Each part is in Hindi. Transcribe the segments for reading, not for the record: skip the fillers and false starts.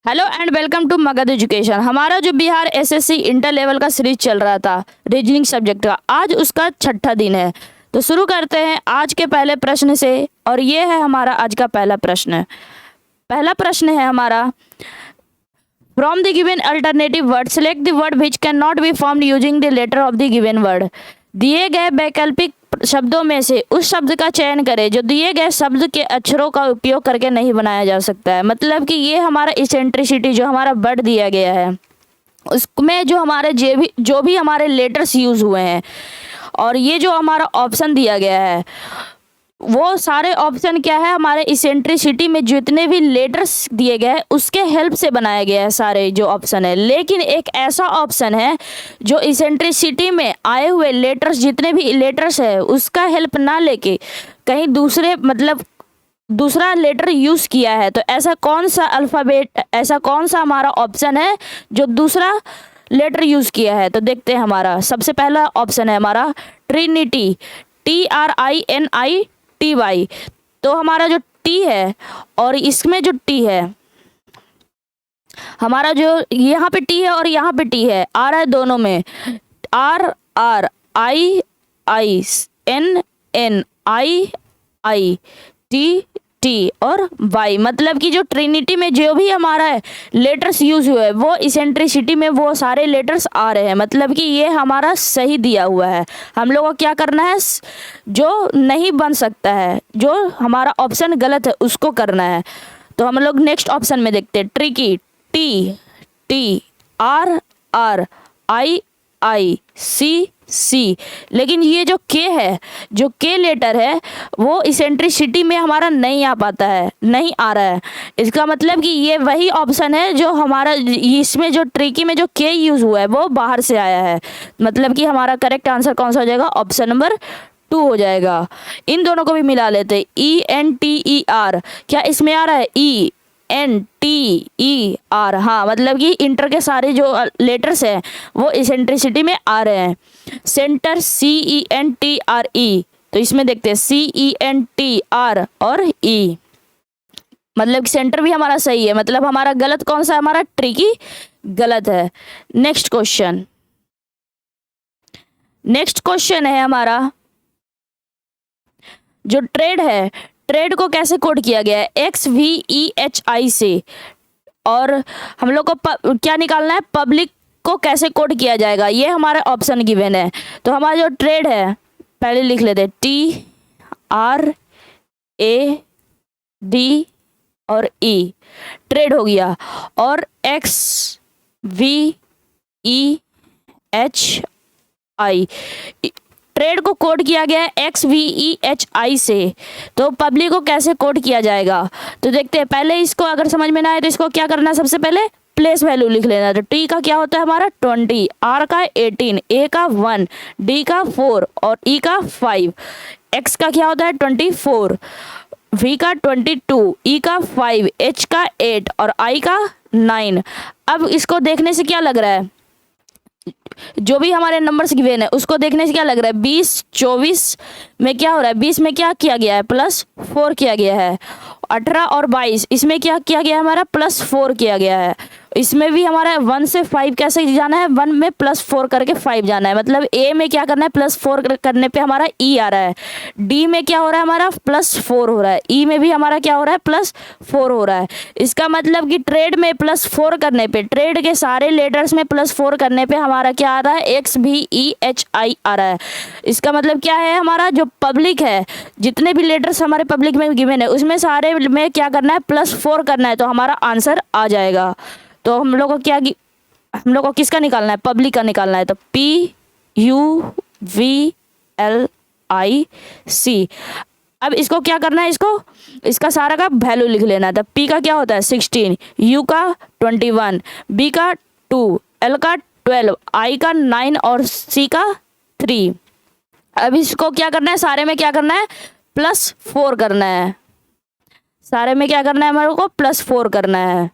Hello and welcome to Magadh education. हमारा जो बिहार एसएससी इंटर लेवल का सीरीज चल रहा था रीजनिंग सब्जेक्ट का, आज उसका छठा दिन है। तो शुरू करते हैं आज के पहले प्रश्न से। और ये है हमारा आज का पहला प्रश्न। पहला प्रश्न है हमारा, from the given alternative word select the word which can not be formed using the letter of the given word. दिए गए वैकल्पिक शब्दों में से उस शब्द का चयन करें जो दिए गए शब्द के अक्षरों का उपयोग करके नहीं बनाया जा सकता है। मतलब कि ये हमारा इसेंट्रिसिटी जो हमारा वर्ड दिया गया है उसमें जो हमारे जो भी हमारे लेटर्स यूज हुए हैं और ये जो हमारा ऑप्शन दिया गया है वो सारे ऑप्शन क्या है, हमारे इसेंट्रिसिटी में जितने भी लेटर्स दिए गए हैं उसके हेल्प से बनाया गया है सारे जो ऑप्शन है। लेकिन एक ऐसा ऑप्शन है जो इसेंट्रिसिटी में आए हुए लेटर्स जितने भी लेटर्स है उसका हेल्प ना लेके कहीं दूसरे मतलब दूसरा लेटर यूज किया है। तो ऐसा कौन सा अल्फ़ाबेट, ऐसा कौन सा हमारा ऑप्शन है जो दूसरा लेटर यूज किया है। तो देखते हैं, हमारा सबसे पहला ऑप्शन है हमारा ट्रिनिटी, TRINITY। तो हमारा जो टी है और इसमें जो टी है, हमारा जो यहाँ पे टी है और यहाँ पे टी है, आ रहा है दोनों में, RRIINNIT टी और वाई। मतलब कि जो ट्रिनिटी में जो भी हमारा लेटर्स यूज हुए वो इसेंट्रिसिटी में वो सारे लेटर्स आ रहे हैं। मतलब कि ये हमारा सही दिया हुआ है। हम लोग को क्या करना है, जो नहीं बन सकता है, जो हमारा ऑप्शन गलत है उसको करना है। तो हम लोग नेक्स्ट ऑप्शन में देखते हैं, ट्रिकी, TTRRIIC। लेकिन ये जो के है, जो के लेटर है वो इसेंट्रिसिटी में हमारा नहीं आ पाता है, नहीं आ रहा है। इसका मतलब कि ये वही ऑप्शन है जो हमारा इसमें जो ट्रिकी में जो के यूज हुआ है वो बाहर से आया है। मतलब कि हमारा करेक्ट आंसर कौन सा हो जाएगा, ऑप्शन नंबर 2 हो जाएगा। इन दोनों को भी मिला लेते हैं, ENTER, क्या इसमें आ रहा है ENTER। हाँ, मतलब कि इंटर के सारे जो लेटर्स हैं वो इसेंट्रिसिटी में आ रहे हैं। Centre, CENTRE। तो इसमें देखते हैं CENTR और E। मतलब सेंटर भी हमारा सही है। मतलब हमारा गलत कौन सा है, हमारा ट्रिकी गलत है। नेक्स्ट क्वेश्चन, नेक्स्ट क्वेश्चन है हमारा, जो ट्रेड है, ट्रेड को कैसे कोड किया गया है, XVEHI से। और हम लोग को क्या निकालना है, पब्लिक को कैसे कोड किया जाएगा, ये हमारा ऑप्शन गिवन है। तो हमारा जो ट्रेड है पहले लिख लेते हैं, TRAD और E, ट्रेड हो गया। और XVEHI, ट्रेड को कोड किया गया है XVEHI से। तो पब्लिक को कैसे कोड किया जाएगा, तो देखते हैं। पहले इसको अगर समझ में ना आए तो इसको क्या करना है, सबसे पहले प्लेस वैल्यू लिख लेना। तो टी का क्या होता है हमारा 20, आर का 18, ए का 1, डी का 4 और ई का 5, एक्स का क्या होता है 24, वी का 22, ई का 5, एच का 8 और आई का 9। अब इसको देखने से क्या लग रहा है, जो भी हमारे नंबर्स गिवन है उसको देखने से क्या लग रहा है, 20 24 में क्या हो रहा है, 20 में क्या किया गया है, +4 किया गया है। 18 और 22 इसमें क्या किया गया है, हमारा +4 किया गया है। इसमें भी हमारा 1 से 5 कैसे जाना है, 1 में +4 करके 5 जाना है। मतलब ए में क्या करना है, +4 करने पे हमारा ई आ रहा है। डी में क्या हो रहा है, हमारा +4 हो रहा है। ई में भी हमारा क्या हो रहा है, +4 हो रहा है। इसका मतलब कि ट्रेड में +4 करने पे, ट्रेड के सारे लेटर्स में +4 करने पे हमारा क्या आ रहा है, XVEHI आ रहा है। इसका मतलब क्या है, हमारा जो पब्लिक है, जितने भी लेटर्स हमारे पब्लिक में गिवन है उसमें सारे में क्या करना है, +4 करना है। तो हमारा आंसर आ जाएगा। तो हम लोग को क्या, हम लोग को किसका निकालना है, पब्लिक का निकालना है। तो PUVLIC। अब इसको क्या करना है, इसका सारा का वैल्यू लिख लेना है। तो P का क्या होता है 16, U का 21, B का 2, L का 12, I का 9 और C का 3। अब इसको क्या करना है, सारे में क्या करना है, +4 करना है। सारे में क्या करना है, हमारे को +4 करना है।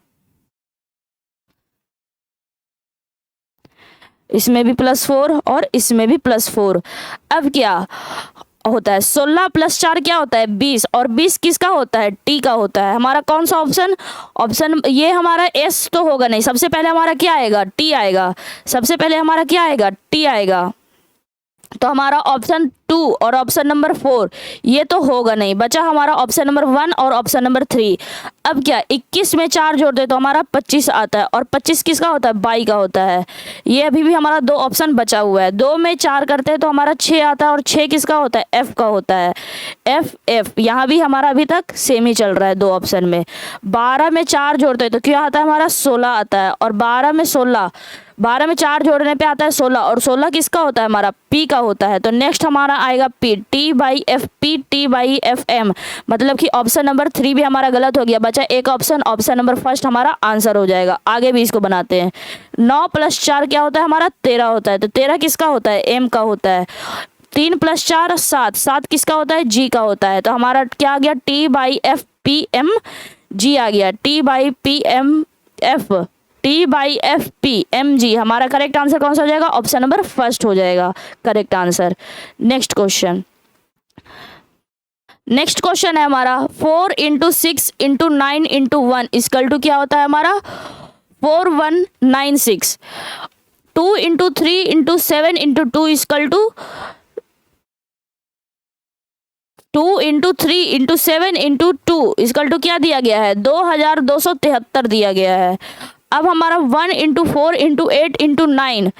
इसमें भी +4 और इसमें भी +4। अब क्या, होता है। 16 + 4 क्या होता है 20, और 20 किसका होता है टी का होता है। हमारा कौन सा ऑप्शन, ऑप्शन ये हमारा एस तो होगा नहीं, सबसे पहले हमारा क्या आएगा टी आएगा, सबसे पहले हमारा क्या आएगा टी आएगा। तो हमारा ऑप्शन 2 और ऑप्शन नंबर 4 ये तो होगा नहीं, बचा हमारा ऑप्शन नंबर 1 और ऑप्शन नंबर 3। अब क्या 21 में 4 जोड़ दे तो हमारा 25 आता है, और 25 किसका होता है बाई का होता है। ये अभी भी हमारा 2 ऑप्शन बचा हुआ है। 2 में 4 करते हैं तो हमारा 6 आता है, और 6 किसका होता है एफ का होता है। एफ यहाँ भी हमारा अभी तक सेम ही चल रहा है 2 ऑप्शन में। 12 में 4 जोड़ते हैं तो क्या आता है हमारा 16 आता है, और 12 में 4 जोड़ने पे आता है 16, और 16 किसका होता है हमारा पी का होता है। तो नेक्स्ट हमारा आएगा P, T by F P, T by F M, मतलब कि ऑप्शन नंबर 3 भी हमारा गलत हो गया, बचा एक ऑप्शन, ऑप्शन नंबर फर्स्ट हमारा आंसर हो जाएगा। आगे भी इसको बनाते हैं। 9 + 4 क्या होता है हमारा 13 होता है, तो 13 किसका होता है एम का होता है। 3 + 4 7, 7 किसका होता है जी का होता है। तो हमारा क्या आ गया T by F P M G आ गया, T by P M F, T by F P M G. हमारा करेक्ट आंसर कौन सा हो जाएगा ऑप्शन नंबर फर्स्ट हो जाएगा correct answer. Next question, next question है हमारा 4 × 6 × 9 × 1 इक्वल टू क्या होता है हमारा 4196। 2 × 3 × 7 × 2 इक्वल टू 2 × 3 × 7 × 2 इक्वल टू क्या दिया गया है 2273 दिया गया है। अब हमारा 1 × 4 × 8 × 9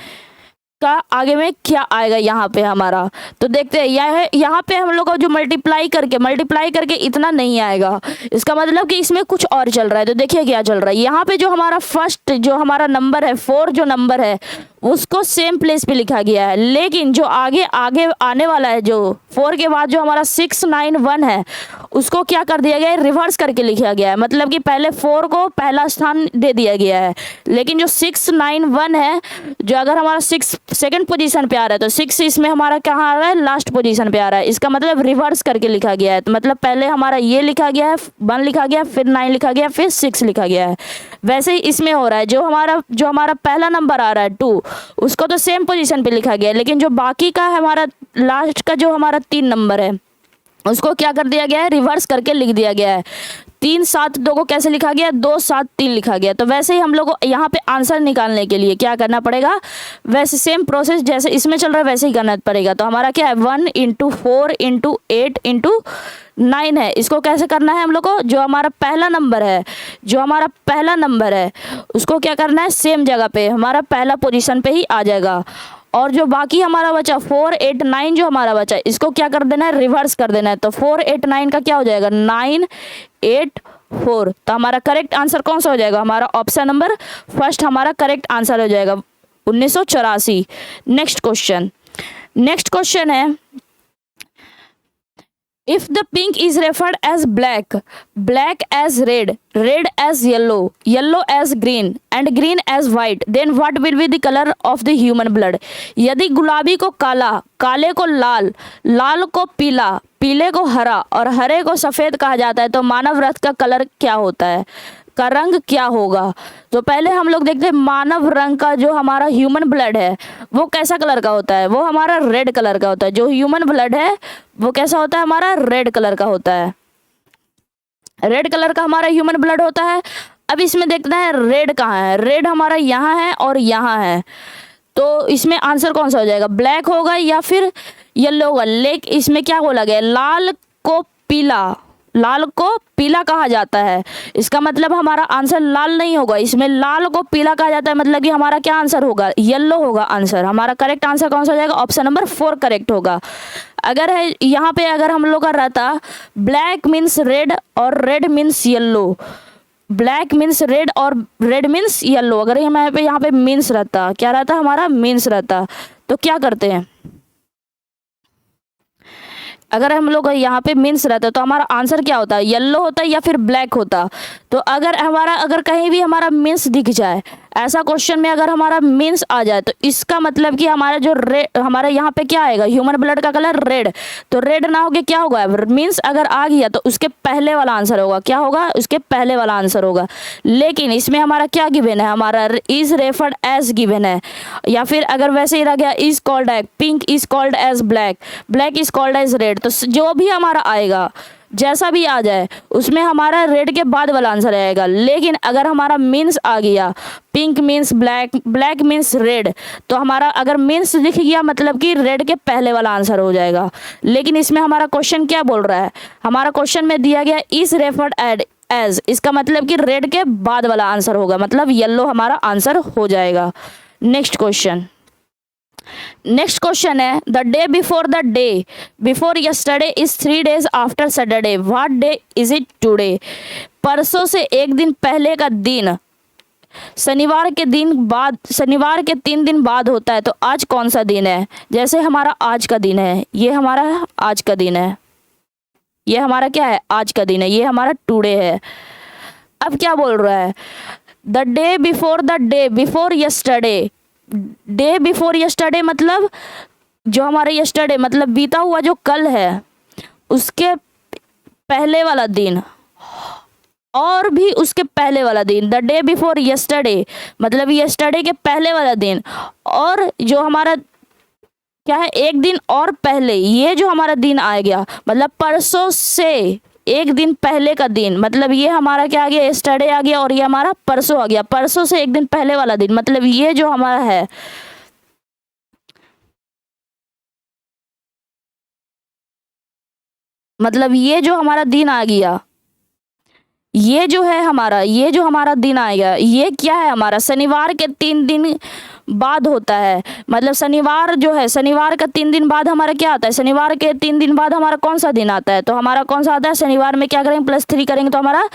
का आगे में क्या आएगा यहाँ पे हमारा, तो देखते हैं यहाँ पे हम लोग को जो मल्टीप्लाई करके इतना नहीं आएगा, इसका मतलब कि इसमें कुछ और चल रहा है। तो देखिए क्या चल रहा है यहाँ पे, जो हमारा फर्स्ट जो हमारा नंबर है 4 जो नंबर है उसको सेम प्लेस पे लिखा गया है, लेकिन जो आगे आने वाला है जो 4 के बाद जो हमारा 691 है उसको क्या कर दिया गया है रिवर्स करके लिखा गया है। मतलब कि पहले 4 को पहला स्थान दे दिया गया है, लेकिन जो 691 है जो अगर हमारा 6 सेकंड पोजीशन पे आ रहा है तो 6 इसमें हमारा कहाँ आ रहा है लास्ट पोजीशन पे आ रहा है। इसका मतलब रिवर्स करके लिखा गया है, तो मतलब पहले हमारा ये लिखा गया है 1 लिखा गया, फिर 9 लिखा गया, फिर 6 लिखा गया है। वैसे ही इसमें हो रहा है, जो हमारा पहला नंबर आ रहा है 2 उसको तो सेम पोजीशन पे लिखा गया है, लेकिन जो बाकी का हमारा लास्ट का जो हमारा 3 नंबर है उसको क्या कर दिया गया है रिवर्स करके लिख दिया गया है। 3 7 2 को कैसे लिखा गया 2 7 3 लिखा गया। तो वैसे ही हम लोग को यहाँ पे आंसर निकालने के लिए क्या करना पड़ेगा, वैसे सेम प्रोसेस जैसे इसमें चल रहा है वैसे ही करना पड़ेगा। तो हमारा क्या है 1 × 4 × 8 × 9 है। इसको कैसे करना है हम लोग को, जो हमारा पहला नंबर है उसको क्या करना है सेम जगह पे हमारा पहला पोजीशन पे ही आ जाएगा, और जो बाकी हमारा बचा 4 8 9 जो हमारा बचा इसको क्या कर देना है रिवर्स कर देना है। तो 4 8 9 का क्या हो जाएगा 9 8 4। तो हमारा करेक्ट आंसर कौन सा हो जाएगा हमारा ऑप्शन नंबर फर्स्ट हमारा करेक्ट आंसर हो जाएगा 1984। नेक्स्ट क्वेश्चन है if the pink is referred as black, black as red, red as yellow, yellow as green and green as white, then what will be the color of the human blood। यदि गुलाबी को काला, काले को लाल, लाल को पीला, पीले को हरा और हरे को सफ़ेद कहा जाता है तो मानव रक्त का कलर क्या होता है, का रंग क्या होगा। तो पहले हम लोग देखते हैं मानव रंग का जो हमारा ह्यूमन ब्लड है वो कैसा कलर का होता है, वो हमारा रेड कलर का होता है। जो ह्यूमन ब्लड है वो कैसा होता है हमारा रेड कलर का होता है, रेड कलर का हमारा ह्यूमन ब्लड होता है। अब इसमें देखते हैं रेड कहाँ है, रेड हमारा यहाँ है और यहाँ है, तो इसमें आंसर कौन सा हो जाएगा ब्लैक होगा या फिर येलो होगा। लेकिन इसमें क्या बोला गया लाल को पीला कहा जाता है, इसका मतलब हमारा आंसर लाल नहीं होगा, इसमें लाल को पीला कहा जाता है, मतलब कि हमारा क्या आंसर होगा येलो होगा आंसर। हमारा करेक्ट आंसर कौन सा हो जाएगा ऑप्शन नंबर 4 करेक्ट होगा। अगर है यहाँ पे अगर हम लोग का रहता ब्लैक मीन्स रेड और red means yellow, black means red और रेड मीन्स येलो, अगर यहाँ पे मीन्स रहता क्या रहता हमारा मीन्स रहता, तो क्या करते हैं अगर हम लोग यहाँ पे मीन्स रहता तो हमारा आंसर क्या होता येलो होता या फिर ब्लैक होता। तो अगर कहीं भी हमारा मीन्स दिख जाए ऐसा क्वेश्चन में अगर हमारा मीन्स आ जाए तो इसका मतलब कि हमारा जो हमारा यहाँ पे क्या आएगा, ह्यूमन ब्लड का कलर रेड, तो रेड ना होके क्या होगा, मीन्स अगर आ गया तो उसके पहले वाला आंसर होगा, क्या होगा, उसके पहले वाला आंसर होगा। लेकिन इसमें हमारा क्या गिवन है, हमारा इज रेफर्ड एज गिवन है, या फिर अगर वैसे ही रह गया is called as pink, is called as black, black is called as red, तो जो भी हमारा आएगा जैसा भी आ जाए उसमें हमारा रेड के बाद वाला आंसर आएगा। लेकिन अगर हमारा मीन्स आ गया pink means black, black means red, तो हमारा अगर मीन्स दिख गया मतलब कि रेड के पहले वाला आंसर हो जाएगा। लेकिन इसमें हमारा क्वेश्चन क्या बोल रहा है, हमारा क्वेश्चन में दिया गया इज रेफर्ड एज, इसका मतलब कि रेड के बाद वाला आंसर होगा, मतलब येलो हमारा आंसर हो जाएगा। नेक्स्ट क्वेश्चन है the day before yesterday is 3 days after Saturday, what day is it today. परसों से एक दिन पहले का दिन शनिवार के 3 दिन बाद होता है, तो आज कौन सा दिन है। जैसे हमारा आज का दिन है, ये हमारा आज का दिन है, ये हमारा क्या है, आज का दिन है, ये हमारा टुडे है। अब क्या बोल रहा है, the day before yesterday, day before yesterday मतलब जो हमारा यस्टरडे मतलब बीता हुआ जो कल है उसके पहले वाला दिन, और भी उसके पहले वाला दिन। द डे बिफोर यस्टरडे मतलब यस्टरडे के पहले वाला दिन, और जो हमारा क्या है एक दिन और पहले, ये जो हमारा दिन आ गया मतलब परसों से एक दिन पहले का दिन, मतलब ये हमारा क्या आ गया, यस्टरडे आ गया, और ये हमारा परसों आ गया। परसों से एक दिन पहले वाला दिन मतलब ये जो हमारा है मतलब ये जो हमारा दिन आ गया, ये जो है हमारा, ये जो हमारा दिन आएगा ये क्या है, हमारा शनिवार के 3 दिन बाद होता है। मतलब शनिवार जो है, शनिवार का 3 दिन बाद हमारा क्या आता है, शनिवार के 3 दिन बाद हमारा कौन सा दिन आता है, तो हमारा कौन सा आता है, शनिवार में क्या करेंगे +3 करेंगे तो हमारा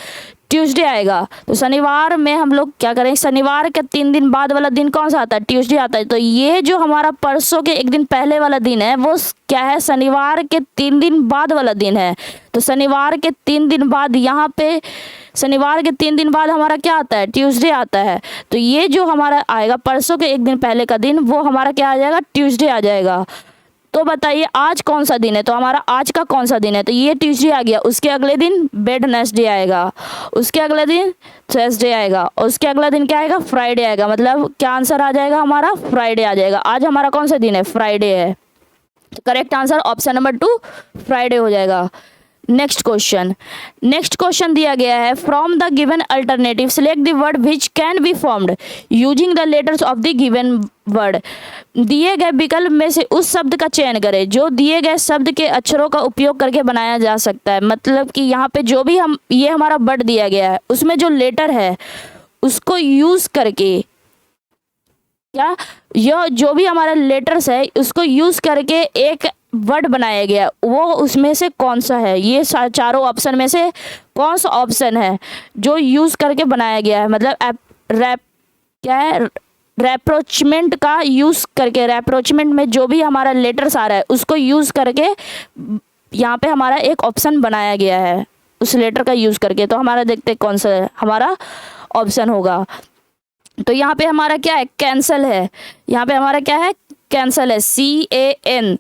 ट्यूसडे आएगा। तो शनिवार में हम लोग क्या करेंगे, शनिवार के 3 दिन बाद वाला दिन कौन सा आता है, ट्यूसडे आता है। तो ये जो हमारा परसों के एक दिन पहले वाला दिन है वो क्या है, शनिवार के 3 दिन बाद वाला दिन है। तो शनिवार के 3 दिन बाद, यहाँ पे शनिवार के 3 दिन बाद हमारा क्या आता है, ट्यूसडे आता है। तो ये जो हमारा आएगा परसों के एक दिन पहले का दिन, वो हमारा क्या आ जाएगा, ट्यूसडे आ जाएगा। तो बताइए आज कौन सा दिन है, तो हमारा आज का कौन सा दिन है, तो ये ट्यूसडे आ गया। उसके अगले दिन वेडनेसडे आएगा, उसके अगले दिन थर्सडे आएगा, और उसके अगला दिन क्या आएगा, फ्राइडे आएगा। मतलब क्या आंसर आ जाएगा हमारा, फ्राइडे आ जाएगा। आज हमारा कौन सा दिन है, फ्राइडे है। तो correct answer option number 2 Friday हो जाएगा। नेक्स्ट क्वेश्चन दिया गया है from the given alternative select the word which can be formed using the letters of the given word. दिए गए विकल्प में से उस शब्द का चयन करें जो दिए गए शब्द के अक्षरों का उपयोग करके बनाया जा सकता है। मतलब कि यहाँ पे जो भी ये हमारा वर्ड दिया गया है उसमें जो लेटर है उसको यूज करके, क्या यह जो भी हमारा लेटर्स है उसको यूज करके एक वर्ड बनाया गया, वो उसमें से कौन सा है। ये चारों ऑप्शन में से कौन सा ऑप्शन है जो यूज करके बनाया गया है। मतलब क्या है, रेप्रोचमेंट का यूज करके, रेप्रोचमेंट में जो भी हमारा लेटर्स आ रहा है उसको यूज करके यहाँ पे हमारा एक ऑप्शन बनाया गया है उस लेटर का यूज करके। तो हमारा देखते कौन सा है, हमारा ऑप्शन होगा। तो यहाँ पे हमारा क्या है, कैंसल है। यहाँ पे हमारा क्या है, कैंसल है, CANCEL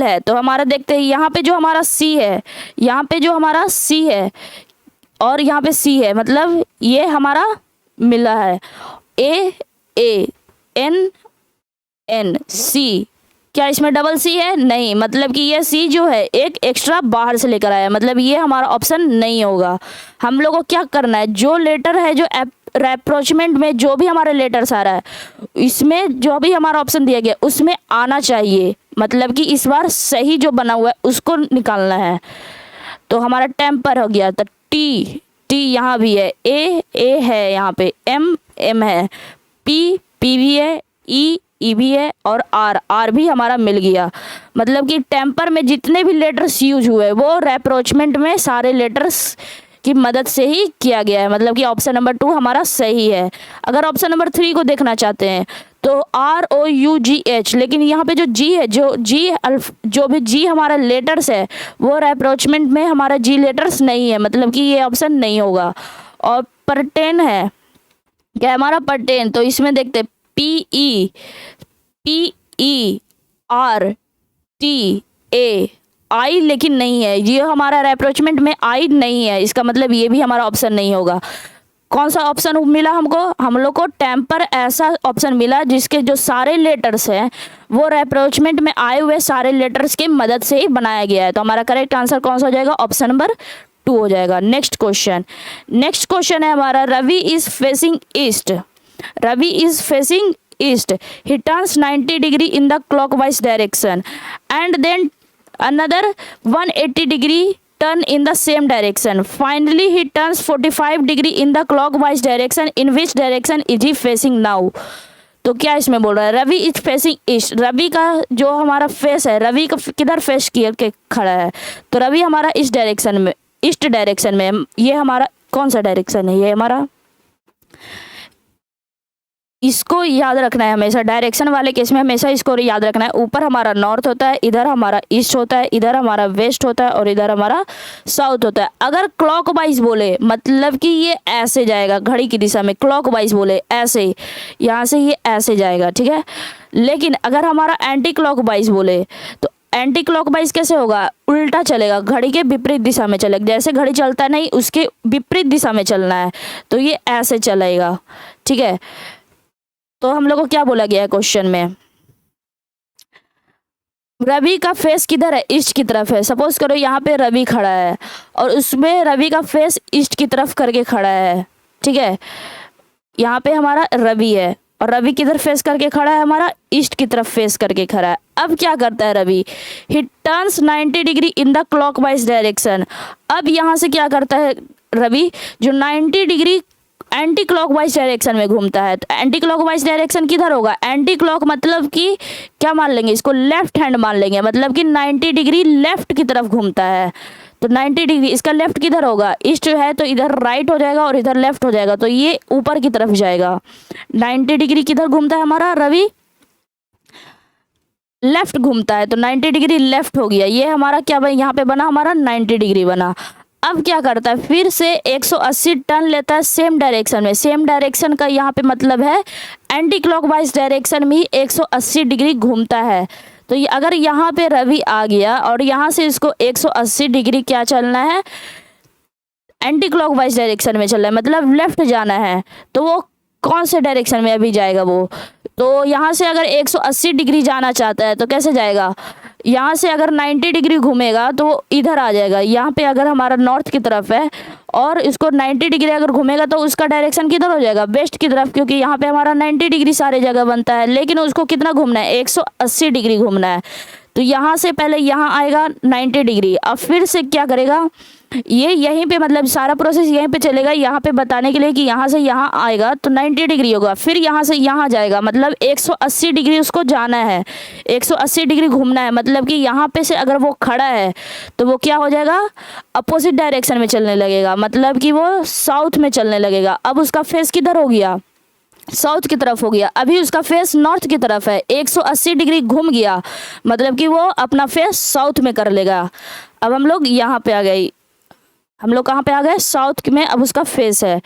है। तो हमारा देखते हैं यहाँ पे जो हमारा C है, यहाँ पे जो हमारा C है और यहाँ पे C है, मतलब ये हमारा मिला है AANNC। क्या इसमें डबल C है, नहीं, मतलब कि ये C जो है एक एक्स्ट्रा बाहर से लेकर आया, मतलब ये हमारा ऑप्शन नहीं होगा। हम लोग को क्या करना है, जो लेटर है जो रेप्रोचमेंट में जो भी हमारा लेटर्स आ रहा है इसमें जो भी हमारा ऑप्शन दिया गया उसमें आना चाहिए, मतलब कि इस बार सही जो बना हुआ है उसको निकालना है। तो हमारा टेम्पर हो गया, तो टी यहाँ भी है, ए है, यहाँ पे एम है, पी भी है, ई भी है, और आर भी हमारा मिल गया। मतलब कि टेम्पर में जितने भी लेटर्स यूज हुए वो रेप्रोचमेंट में सारे लेटर्स की मदद से ही किया गया है। मतलब कि ऑप्शन नंबर 2 हमारा सही है। अगर ऑप्शन नंबर 3 को देखना चाहते हैं तो ROUGH, लेकिन यहाँ पे जो G है, जो भी G हमारा लेटर्स है वो रेप्रोचमेंट में हमारा G लेटर्स नहीं है, मतलब कि ये ऑप्शन नहीं होगा। और परटेन है, क्या है हमारा पर्टेन। तो इसमें देखते PERTAI लेकिन नहीं है, ये हमारा रेप्रोचमेंट में आई नहीं है, इसका मतलब ये भी हमारा ऑप्शन नहीं होगा। कौन सा ऑप्शन मिला हमको, हम लोग को टेम्पर ऐसा ऑप्शन मिला जिसके जो सारे लेटर्स हैं वो रेप्रोचमेंट में आए हुए सारे लेटर्स की मदद से ही बनाया गया है। तो हमारा करेक्ट आंसर कौन सा हो जाएगा, ऑप्शन नंबर 2 हो जाएगा। नेक्स्ट क्वेश्चन है हमारा, Ravi is facing east. Ravi is facing east, he turns 90 degree in the clockwise direction and then another 180 degree turn in the same direction. Finally he turns 45 degree in the clockwise direction. In which direction is he facing now? तो क्या इसमें बोल रहा है, Ravi is facing east. Ravi का जो हमारा फेस है, रवि का किधर फेस किया के खड़ा है, तो रवि हमारा इस डायरेक्शन में, ईस्ट डायरेक्शन में। ये हमारा कौन सा डायरेक्शन है, ये हमारा, इसको याद रखना है हमेशा, डायरेक्शन वाले केस में हमेशा इसको याद रखना है। ऊपर हमारा नॉर्थ होता है, इधर हमारा ईस्ट होता है, इधर हमारा वेस्ट होता है और इधर हमारा साउथ होता है। अगर क्लॉकवाइज बोले मतलब कि ये ऐसे जाएगा घड़ी की दिशा में, क्लॉकवाइज बोले ऐसे, यहाँ से ये ऐसे जाएगा, ठीक है। लेकिन अगर हमारा एंटी क्लॉकवाइज बोले तो एंटी क्लॉकवाइज कैसे होगा, उल्टा चलेगा, घड़ी के विपरीत दिशा में चलेगा। जैसे घड़ी चलता नहीं उसके विपरीत दिशा में चलना है, तो ये ऐसे चलेगा, ठीक है। तो हम लोग को क्या बोला गया है क्वेश्चन में, रवि का फेस किधर है, ईस्ट की तरफ है। सपोज करो यहाँ पे रवि खड़ा है और उसमें रवि का फेस ईस्ट की तरफ करके खड़ा है, ठीक है। यहाँ पे हमारा रवि है और रवि किधर फेस करके खड़ा है, हमारा ईस्ट की तरफ फेस करके खड़ा है। अब क्या करता है Ravi, he turns 90 degree in the clockwise direction. अब यहाँ से क्या करता है रवि, जो 90 डिग्री एंटी क्लॉकवाइज डायरेक्शन में घूमता है। तो एंटी क्लॉकवाइज डायरेक्शन किधर होगा, एंटी क्लॉक मतलब कि क्या मान लेंगे, इसको लेफ्ट हैंड मान लेंगे, मतलब कि 90 डिग्री लेफ्ट की तरफ घूमता है। तो 90 डिग्री इसका लेफ्ट किधर होगा, ईस्ट है तो इधर राइट हो जाएगा और इधर लेफ्ट हो जाएगा, तो ये ऊपर की तरफ जाएगा। 90 डिग्री किधर घूमता है हमारा रवि, लेफ्ट घूमता है, तो 90 डिग्री लेफ्ट हो गया। ये हमारा क्या भाई यहाँ पे बना, हमारा 90 डिग्री बना। अब क्या करता है, फिर से 180 टर्न लेता है सेम डायरेक्शन में। सेम डायरेक्शन का यहाँ पे मतलब है एंटी क्लॉकवाइज डायरेक्शन में ही 180 डिग्री घूमता है। तो ये अगर यहाँ पे रवि आ गया और यहाँ से इसको 180 डिग्री क्या चलना है, एंटी क्लॉकवाइज डायरेक्शन में चलना है, मतलब लेफ्ट जाना है। तो वो कौन से डायरेक्शन में अभी जाएगा वो, तो यहाँ से अगर 180 डिग्री जाना चाहता है तो कैसे जाएगा, यहाँ से अगर 90 डिग्री घूमेगा तो इधर आ जाएगा। यहाँ पे अगर हमारा नॉर्थ की तरफ है और इसको 90 डिग्री अगर घूमेगा तो उसका डायरेक्शन किधर हो जाएगा, वेस्ट की तरफ, क्योंकि यहाँ पे हमारा 90 डिग्री सारे जगह बनता है। लेकिन उसको कितना घूमना है, 180 डिग्री घूमना है। तो यहाँ से पहले यहाँ आएगा 90 डिग्री, अब फिर से क्या करेगा, ये यहीं पे मतलब सारा प्रोसेस यहीं पे चलेगा, यहाँ पे बताने के लिए कि यहाँ से यहाँ आएगा तो 90 डिग्री होगा, फिर यहाँ से यहाँ जाएगा, मतलब 180 डिग्री उसको जाना है, 180 डिग्री घूमना है। मतलब कि यहाँ पे से अगर वो खड़ा है तो वो क्या हो जाएगा, अपोजिट डायरेक्शन में चलने लगेगा, मतलब कि वो साउथ में चलने लगेगा। अब उसका फेस किधर हो गया, साउथ की तरफ हो गया। अभी उसका फेस नॉर्थ की तरफ है, 180 डिग्री घूम गया, मतलब कि वो अपना फेस साउथ में कर लेगा। अब हम लोग यहाँ पे आ गए, हम लोग कहाँ पे आ गए, साउथ में। अब उसका फेस है,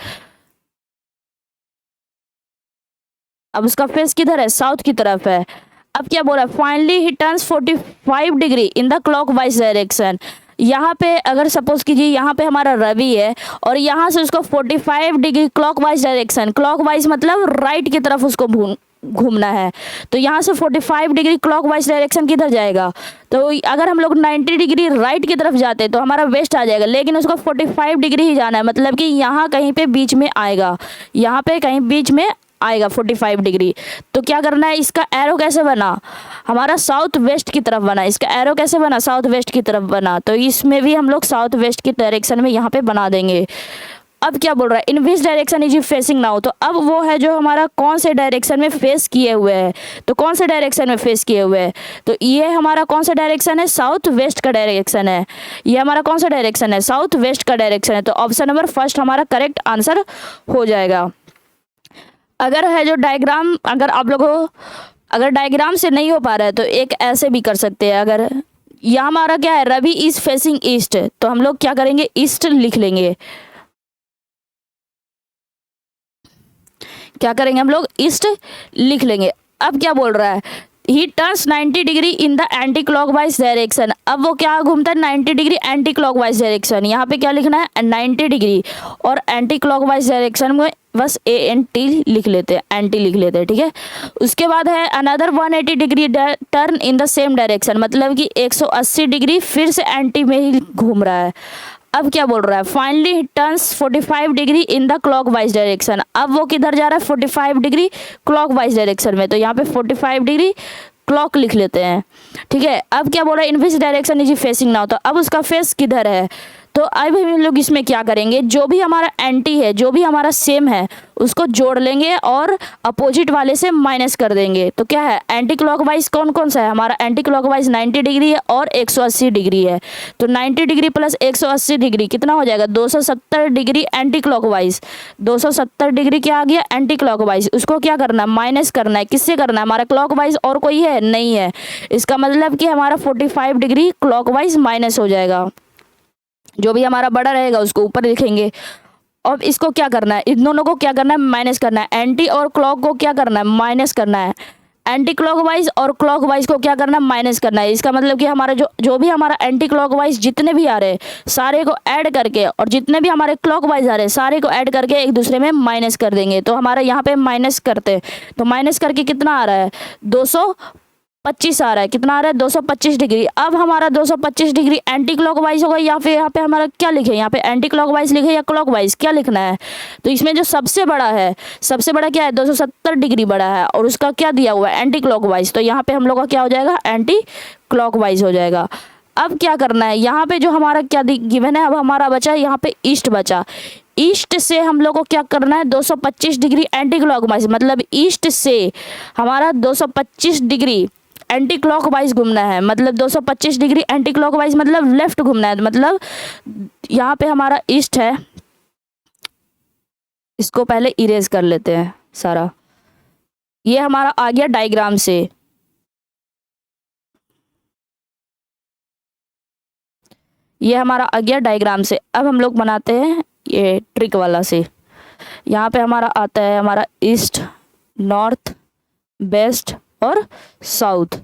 अब उसका फेस किधर है, साउथ की तरफ है। अब क्या बोला, finally he turns 45 degree in the clockwise direction. यहाँ पे अगर सपोज कीजिए यहाँ पे हमारा रवि है और यहाँ से उसको 45 डिग्री क्लॉकवाइज डायरेक्शन, क्लॉकवाइज मतलब राइट की तरफ उसको घूमना है। तो यहाँ से 45 डिग्री क्लॉकवाइज डायरेक्शन किधर जाएगा, तो अगर हम लोग 90 डिग्री राइट की तरफ जाते तो हमारा वेस्ट आ जाएगा, लेकिन उसको 45 डिग्री ही जाना है, मतलब कि यहाँ कहीं पे बीच में आएगा, यहाँ पे कहीं बीच में आएगा 45 डिग्री। तो क्या करना है, इसका एरो कैसे बना, हमारा साउथ वेस्ट की तरफ बना, इसका एरो कैसे बना, साउथ वेस्ट की तरफ बना। तो इसमें भी हम लोग साउथ वेस्ट की डायरेक्शन में यहाँ पे बना देंगे। अब क्या बोल रहा है, in which direction is you facing now, तो अब वो है जो हमारा कौन से डायरेक्शन में फेस किए हुए है, तो कौन से डायरेक्शन में फेस किए हुए है, तो ये हमारा कौन सा डायरेक्शन है, साउथ वेस्ट का डायरेक्शन है। ये हमारा कौन सा डायरेक्शन है, साउथ वेस्ट का डायरेक्शन है। तो ऑप्शन नंबर फर्स्ट हमारा करेक्ट आंसर हो जाएगा। अगर है जो डायग्राम, अगर आप लोगों अगर डायग्राम से नहीं हो पा रहा है तो एक ऐसे भी कर सकते हैं। अगर यह हमारा क्या है, रवि इज फेसिंग ईस्ट, तो हम लोग क्या करेंगे, ईस्ट लिख लेंगे। क्या करेंगे हम लोग, ईस्ट लिख लेंगे। अब क्या बोल रहा है, ही turns 90 degree in the anti clockwise direction. अब वो क्या घूमता है, 90 डिग्री एंटी क्लॉकवाइज डायरेक्शन। यहाँ पे क्या लिखना है, 90 डिग्री, और एंटी क्लॉकवाइज डायरेक्शन में बस ANT लिख लेते हैं, एंटी लिख लेते हैं, ठीक है। उसके बाद है another 180 degree turn in the same direction, मतलब कि 180 डिग्री फिर से एंटी में ही घूम रहा है। अब क्या बोल रहा है, finally turns 45 degree in the clockwise direction. अब वो किधर जा रहा है, 45 डिग्री क्लॉकवाइज डायरेक्शन में, तो यहाँ पे 45 डिग्री क्लॉक लिख लेते हैं, ठीक है। अब क्या बोल रहा है, in which direction is facing now, तो अब उसका फेस किधर है। तो अब हम लोग इसमें क्या करेंगे, जो भी हमारा एंटी है, जो भी हमारा सेम है, उसको जोड़ लेंगे और अपोजिट वाले से माइनस कर देंगे। तो क्या है, एंटी क्लॉकवाइज कौन कौन सा है हमारा, एंटी क्लॉकवाइज 90 डिग्री है और 180 डिग्री है। तो 90 डिग्री प्लस 180 डिग्री कितना हो जाएगा, 270 डिग्री एंटी क्लॉकवाइज। 270 डिग्री क्या आ गया, एंटी क्लॉकवाइज। उसको क्या करना है, माइनस करना है। किससे करना है, हमारा क्लॉकवाइज और कोई है नहीं है। इसका मतलब कि हमारा 45 डिग्री क्लॉकवाइज माइनस हो जाएगा। जो भी हमारा बड़ा रहेगा उसको ऊपर लिखेंगे। अब इसको क्या करना है, इन दोनों को क्या करना है, माइनस करना है। एंटी और क्लॉक को क्या करना है, माइनस करना है। एंटी क्लॉकवाइज और क्लॉकवाइज को क्या करना है, माइनस करना है। इसका मतलब कि हमारा जो भी हमारा एंटी क्लॉकवाइज जितने भी आ रहे हैं सारे को ऐड करके, और जितने भी हमारे क्लॉकवाइज आ रहे हैं सारे को ऐड करके एक दूसरे में माइनस कर देंगे। तो हमारा यहाँ पे माइनस करते हैं, तो माइनस करके कितना आ रहा है, 225 आ रहा है। कितना आ रहा है, 225 डिग्री। अब हमारा 225 डिग्री एंटी क्लॉकवाइज होगा, या फिर यहाँ पे हमारा क्या लिखे, यहाँ पे एंटी क्लॉकवाइज लिखे या क्लॉकवाइज, क्या लिखना है। तो इसमें जो सबसे बड़ा है, सबसे बड़ा क्या है, 270 डिग्री बड़ा है, और उसका क्या दिया हुआ है, एंटी क्लॉकवाइज। तो यहाँ पे हम लोग का क्या हो जाएगा, एंटी क्लॉकवाइज हो जाएगा। अब क्या करना है, यहाँ पे जो हमारा क्या गिवन है, अब हमारा बचा यहाँ पे ईस्ट बचा। ईस्ट से हम लोग को क्या करना है, 225 डिग्री एंटी क्लॉकवाइज, मतलब ईस्ट से हमारा 225 डिग्री एंटी क्लॉकवाइज घूमना है। मतलब 225 डिग्री एंटी क्लॉकवाइज मतलब लेफ्ट घूमना है। मतलब यहाँ पे हमारा ईस्ट है, इसको पहले इरेज कर लेते हैं सारा। ये हमारा आ गया डायग्राम से, ये हमारा आ गया डायग्राम से। अब हम लोग बनाते हैं ये ट्रिक वाला से। यहाँ पे हमारा आता है हमारा ईस्ट, नॉर्थ, वेस्ट और साउथ,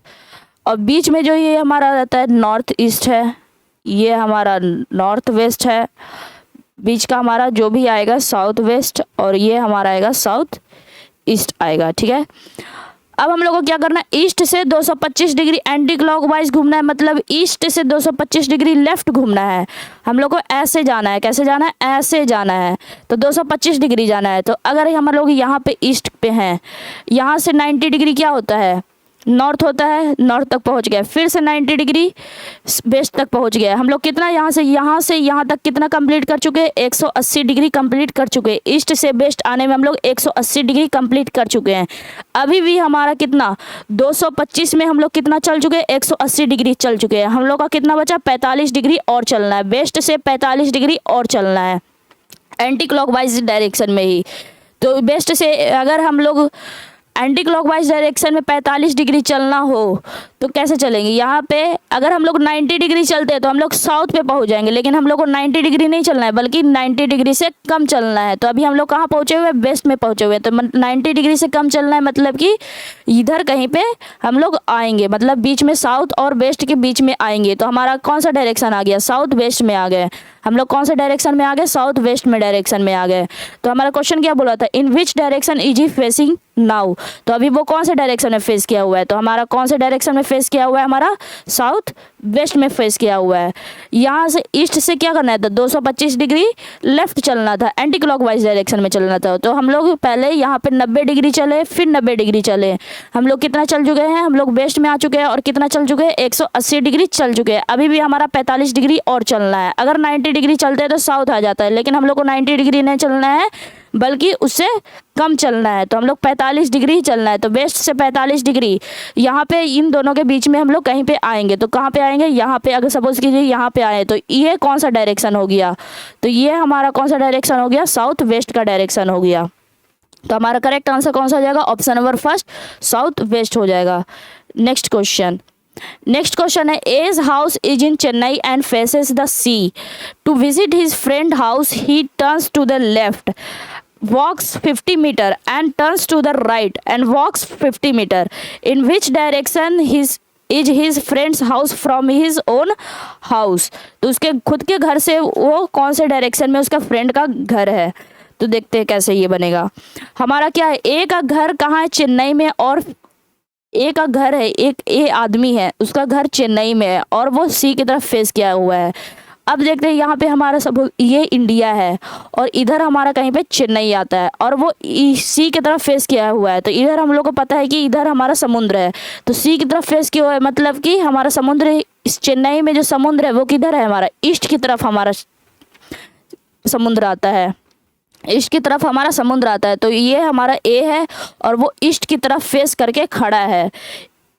और बीच में जो ये हमारा रहता है नॉर्थ ईस्ट है, ये हमारा नॉर्थ वेस्ट है, बीच का हमारा जो भी आएगा साउथ वेस्ट, और ये हमारा आएगा साउथ ईस्ट आएगा, ठीक है। अब हम लोग को क्या करना है, ईस्ट से 225 डिग्री एंटी क्लॉकवाइज घूमना है, मतलब ईस्ट से 225 डिग्री लेफ्ट घूमना है। हम लोग को ऐसे जाना है, कैसे जाना है, ऐसे जाना है, तो 225 डिग्री जाना है। तो अगर हम लोग यहाँ पे ईस्ट पे हैं, यहाँ से 90 डिग्री क्या होता है, नॉर्थ होता है, नॉर्थ तक पहुंच गया, फिर से 90 डिग्री वेस्ट तक पहुंच गया। हम लोग कितना यहाँ से यहाँ तक कितना कंप्लीट कर चुके हैं, 180 डिग्री कंप्लीट कर चुके हैं। ईस्ट से वेस्ट आने में हम लोग 180 डिग्री कंप्लीट कर चुके हैं। अभी भी हमारा कितना, 225 में हम लोग कितना चल चुके हैं, 180 डिग्री चल चुके हैं। हम लोग का कितना बचा, 45 डिग्री और चलना है, वेस्ट से 45 डिग्री और चलना है एंटी क्लॉकवाइज डायरेक्शन में ही। तो वेस्ट से अगर हम लोग एंटी क्लॉकवाइज डायरेक्शन में 45 डिग्री चलना हो तो कैसे चलेंगे, यहाँ पे अगर हम लोग 90 डिग्री चलते हैं तो हम लोग साउथ पे पहुँच जाएंगे, लेकिन हम लोग को 90 डिग्री नहीं चलना है बल्कि 90 डिग्री से कम चलना है। तो अभी हम लोग कहाँ पहुँचे हुए हैं, वेस्ट में पहुँचे हुए हैं। तो 90 डिग्री से कम चलना है, मतलब कि इधर कहीं पे हम लोग आएंगे, मतलब बीच में साउथ और वेस्ट के बीच में आएंगे। तो हमारा कौन सा डायरेक्शन आ गया, साउथ वेस्ट में आ गए हम लोग। कौन से डायरेक्शन में आ गए, साउथ वेस्ट में डायरेक्शन में आ गए। तो हमारा क्वेश्चन क्या बोला था, in which direction is he facing now. तो अभी वो कौन से डायरेक्शन में फेस किया हुआ है, तो हमारा कौन से डायरेक्शन में फेस किया हुआ है, हमारा साउथ वेस्ट में फेस किया हुआ है। यहाँ से ईस्ट से क्या करना था, 225 डिग्री लेफ्ट चलना था, एंटी क्लॉकवाइज डायरेक्शन में चलना था। तो हम लोग पहले यहाँ पे 90 डिग्री चले, फिर 90 डिग्री चले। हम लोग कितना चल चुके हैं, हम लोग वेस्ट में आ चुके हैं, और कितना चल चुके हैं, 180 डिग्री चल चुके हैं। अभी भी हमारा 45 डिग्री और चलना है। अगर 90 डिग्री चलते हैं तो साउथ आ जाता है, लेकिन हम लोग को 90 डिग्री नहीं चलना है बल्कि उससे कम चलना है। तो हम लोग 45 डिग्री ही चलना है। तो वेस्ट से 45 डिग्री यहाँ पे इन दोनों के बीच में हम लोग कहीं पे आएंगे। तो कहाँ पे आएंगे, यहाँ पे। अगर सपोज कीजिए यहाँ पे आए तो ये कौन सा डायरेक्शन हो गया, तो ये हमारा कौन सा डायरेक्शन हो गया, साउथ वेस्ट का डायरेक्शन हो गया। तो हमारा करेक्ट आंसर कौन सा हो जाएगा, option number first south west हो जाएगा। नेक्स्ट क्वेश्चन है, his house is in Chennai and faces the sea. To visit his friend house he turns to the left. walks 50 meter and turns to the right and walks 50 meter. In which direction is his friend's house from his own house? तो उसके खुद के घर से वो कौन से डायरेक्शन में उसका फ्रेंड का घर है। तो देखते हैं कैसे ये बनेगा। हमारा क्या है, ए का घर कहाँ है, चेन्नई में, और ए का घर है, एक ए आदमी है उसका घर चेन्नई में है और वो सी की तरफ फेस किया हुआ है। अब देखते हैं यहाँ पे हमारा सब ये इंडिया है और इधर हमारा कहीं पे चेन्नई आता है और वो सी की तरफ फेस किया हुआ है। तो इधर हम लोग को पता है कि इधर हमारा समुद्र है, तो सी की तरफ फेस किया हुआ है, मतलब कि हमारा समुद्र, इस चेन्नई में जो समुद्र है वो किधर है, हमारा ईस्ट की तरफ हमारा समुद्र आता है, ईस्ट की तरफ हमारा समुद्र आता है। तो ये हमारा ए है और वो ईस्ट की तरफ फेस करके खड़ा है,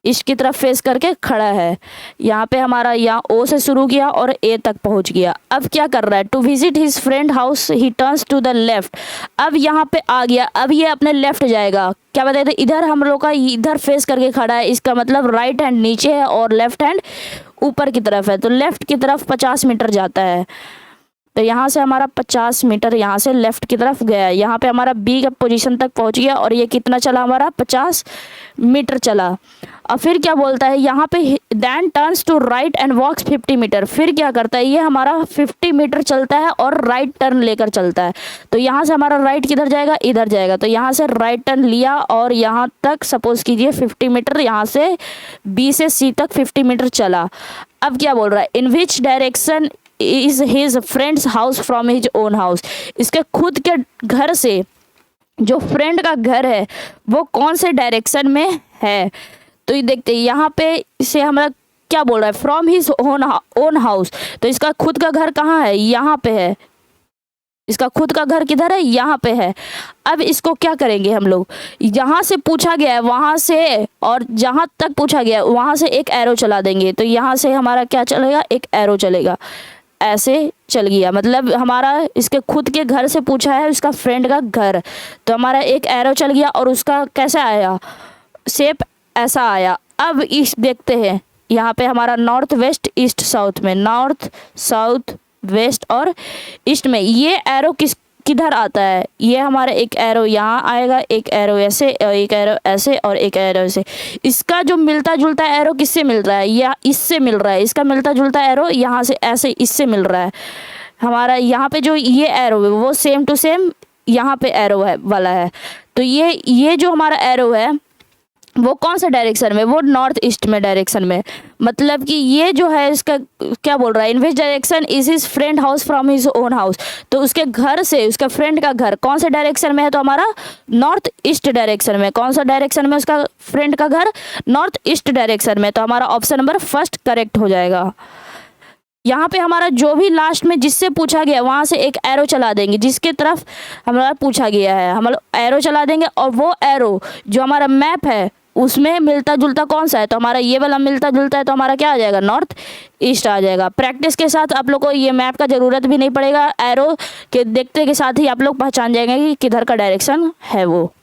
ईस्ट की तरफ फेस करके खड़ा है। यहाँ पे हमारा यहाँ ओ से शुरू किया और ए तक पहुँच गया। अब क्या कर रहा है, to visit his friend house he turns to the left. अब यहाँ पे आ गया, अब ये अपने लेफ्ट जाएगा। क्या बताए थे, इधर हम लोग का इधर फेस करके खड़ा है, इसका मतलब राइट हैंड नीचे है और लेफ्ट हैंड ऊपर की तरफ है, तो लेफ्ट की तरफ 50 मीटर जाता है। तो यहाँ से हमारा 50 मीटर यहाँ से लेफ्ट की तरफ गया, यहाँ पे हमारा बी का पोजीशन तक पहुँच गया और ये कितना चला, हमारा 50 मीटर चला। और फिर क्या बोलता है यहाँ पे, then turns to right and walks 50 meter. फिर क्या करता है, ये हमारा 50 मीटर चलता है और राइट टर्न लेकर चलता है। तो यहाँ से हमारा राइट किधर जाएगा, इधर जाएगा। तो यहाँ से राइट टर्न लिया और यहाँ तक सपोज कीजिए 50 मीटर, यहाँ से बी से सी तक 50 मीटर चला। अब क्या बोल रहा है, in which direction is his friend's house from his own house. इसके खुद के घर से जो फ्रेंड का घर है वो कौन से डायरेक्शन में है। तो ये देखते हैं यहाँ पे इसे हमारा क्या बोल रहा है, फ्रॉम हिज ओन हाउस। तो इसका खुद का घर कहाँ है, यहाँ पे है, इसका खुद का घर किधर है, यहाँ पे है। अब इसको क्या करेंगे हम लोग, यहाँ से पूछा गया है वहाँ से और जहाँ तक पूछा गया है वहाँ से एक एरो चला देंगे। तो यहाँ से हमारा क्या चलेगा, एक एरो चलेगा, ऐसे चल गया, मतलब हमारा इसके खुद के घर से पूछा है उसका फ्रेंड का घर, तो हमारा एक एरो चल गया और उसका कैसा आया, शेप ऐसा आया। अब इस देखते हैं यहाँ पे हमारा नॉर्थ वेस्ट ईस्ट साउथ में, नॉर्थ साउथ वेस्ट और ईस्ट में ये एरो किधर आता है, ये हमारा एक एरो यहाँ आएगा, एक एरो ऐसे और एक एरो ऐसे और एक एरो ऐसे। इसका जो मिलता जुलता एरो किससे मिल रहा है, या इससे मिल रहा है, इसका मिलता जुलता एरो यहाँ से ऐसे इससे मिल रहा है। हमारा यहाँ पे जो ये एरो है वो सेम टू सेम यहाँ पे एरो है वाला है। तो ये जो हमारा एरो है वो कौन सा डायरेक्शन में, वो नॉर्थ ईस्ट में डायरेक्शन में, मतलब कि ये जो है इसका क्या बोल रहा है, in which direction is his friend house from his own house. तो उसके घर से उसका फ्रेंड का घर कौन से डायरेक्शन में है, तो हमारा नॉर्थ ईस्ट डायरेक्शन में। कौन सा डायरेक्शन में उसका फ्रेंड का घर, नॉर्थ ईस्ट डायरेक्शन में। तो हमारा ऑप्शन नंबर फर्स्ट करेक्ट हो जाएगा। यहाँ पे हमारा जो भी लास्ट में जिससे पूछा गया वहाँ से एक एरो चला देंगे, जिसके तरफ हमारा पूछा गया है हम लोग एरो चला देंगे, और वो एरो जो हमारा मैप है उसमें मिलता जुलता कौन सा है, तो हमारा ये वाला मिलता जुलता है, तो हमारा क्या आ जाएगा, नॉर्थ ईस्ट आ जाएगा। प्रैक्टिस के साथ आप लोग को ये मैप का ज़रूरत भी नहीं पड़ेगा, एरो के देखते के साथ ही आप लोग पहचान जाएंगे कि किधर का डायरेक्शन है वो।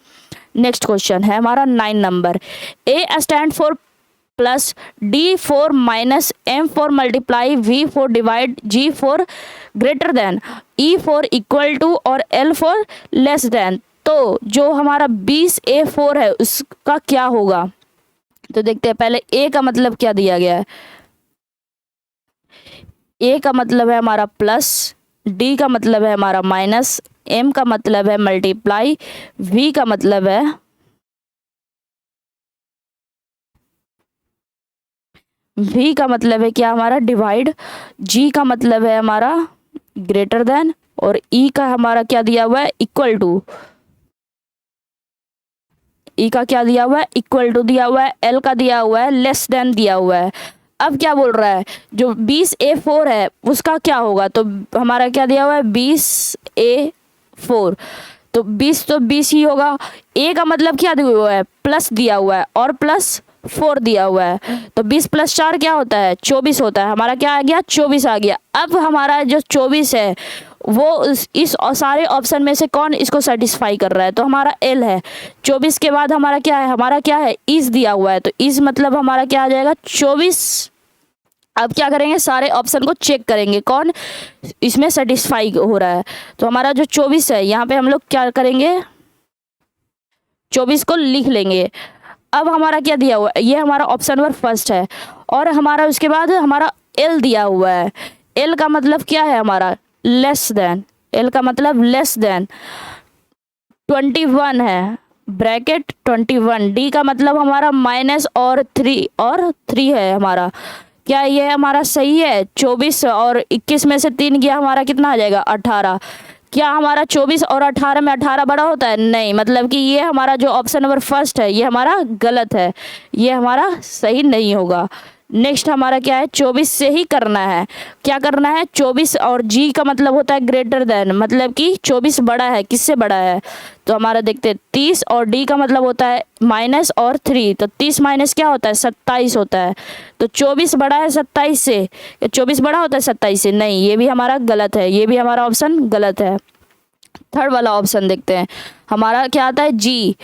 नेक्स्ट क्वेश्चन है हमारा 9 number, A stand for plus, D for minus, M for multiply, V for divide, G for greater than, E for equal to और एल फॉर लेस देन। तो जो हमारा 20A4 है उसका क्या होगा, तो देखते हैं पहले ए का मतलब क्या दिया गया है। ए का मतलब है हमारा प्लस, डी का मतलब है हमारा माइनस, एम का मतलब है मल्टीप्लाई, वी का मतलब है क्या हमारा डिवाइड, जी का मतलब है हमारा ग्रेटर देन और ई का हमारा क्या दिया हुआ है, इक्वल टू। ई का क्या दिया हुआ है, इक्वल टू दिया हुआ है, एल का दिया हुआ है लेस देन दिया हुआ है। अब क्या बोल रहा है, जो 20A4 है उसका क्या होगा, तो हमारा क्या दिया हुआ है 20A4, तो 20 तो 20 ही होगा। ए का मतलब क्या दिया हुआ है, प्लस दिया हुआ है और प्लस 4 दिया हुआ है, तो 20 + 4 क्या होता है, 24 होता है। हमारा क्या आ गया, 24 आ गया। अब हमारा जो 24 है वो इस सारे ऑप्शन में से कौन इसको सेटिस्फाई कर रहा है, तो हमारा एल है। 24 के बाद हमारा क्या है, इज दिया हुआ है, तो इज मतलब हमारा क्या आ जाएगा 24 अब क्या करेंगे, सारे ऑप्शन को चेक करेंगे कौन इसमें सेटिस्फाई हो रहा है। तो हमारा जो 24 है यहाँ पे हम लोग क्या करेंगे, 24 को लिख लेंगे। अब हमारा क्या दिया हुआ है, ये हमारा ऑप्शन नंबर फर्स्ट है। और हमारा उसके बाद हमारा एल दिया हुआ है। एल का मतलब क्या है हमारा, लेस देन। एल का मतलब लेस देन 21 है, ब्रैकेट 21। डी का मतलब हमारा माइनस और 3 है हमारा। क्या ये हमारा सही है, 24 और 21 में से 3 गया, हमारा कितना आ जाएगा 18। क्या हमारा 24 और 18 में 18 बड़ा होता है, नहीं। मतलब कि ये हमारा जो ऑप्शन नंबर फर्स्ट है ये हमारा गलत है, ये हमारा सही नहीं होगा। नेक्स्ट हमारा क्या है, 24 से ही करना है। क्या करना है, 24 और जी का मतलब होता है ग्रेटर देन, मतलब कि 24 बड़ा है, किससे बड़ा है। तो हमारा देखते हैं 30 और डी का मतलब होता है माइनस और 3, तो 30 माइनस क्या होता है 27 होता है। तो 24 बड़ा है 27 से, 24 बड़ा होता है 27 से, नहीं, ये भी हमारा गलत है, ये भी हमारा ऑप्शन गलत है। थर्ड वाला ऑप्शन देखते हैं, हमारा क्या आता है जी।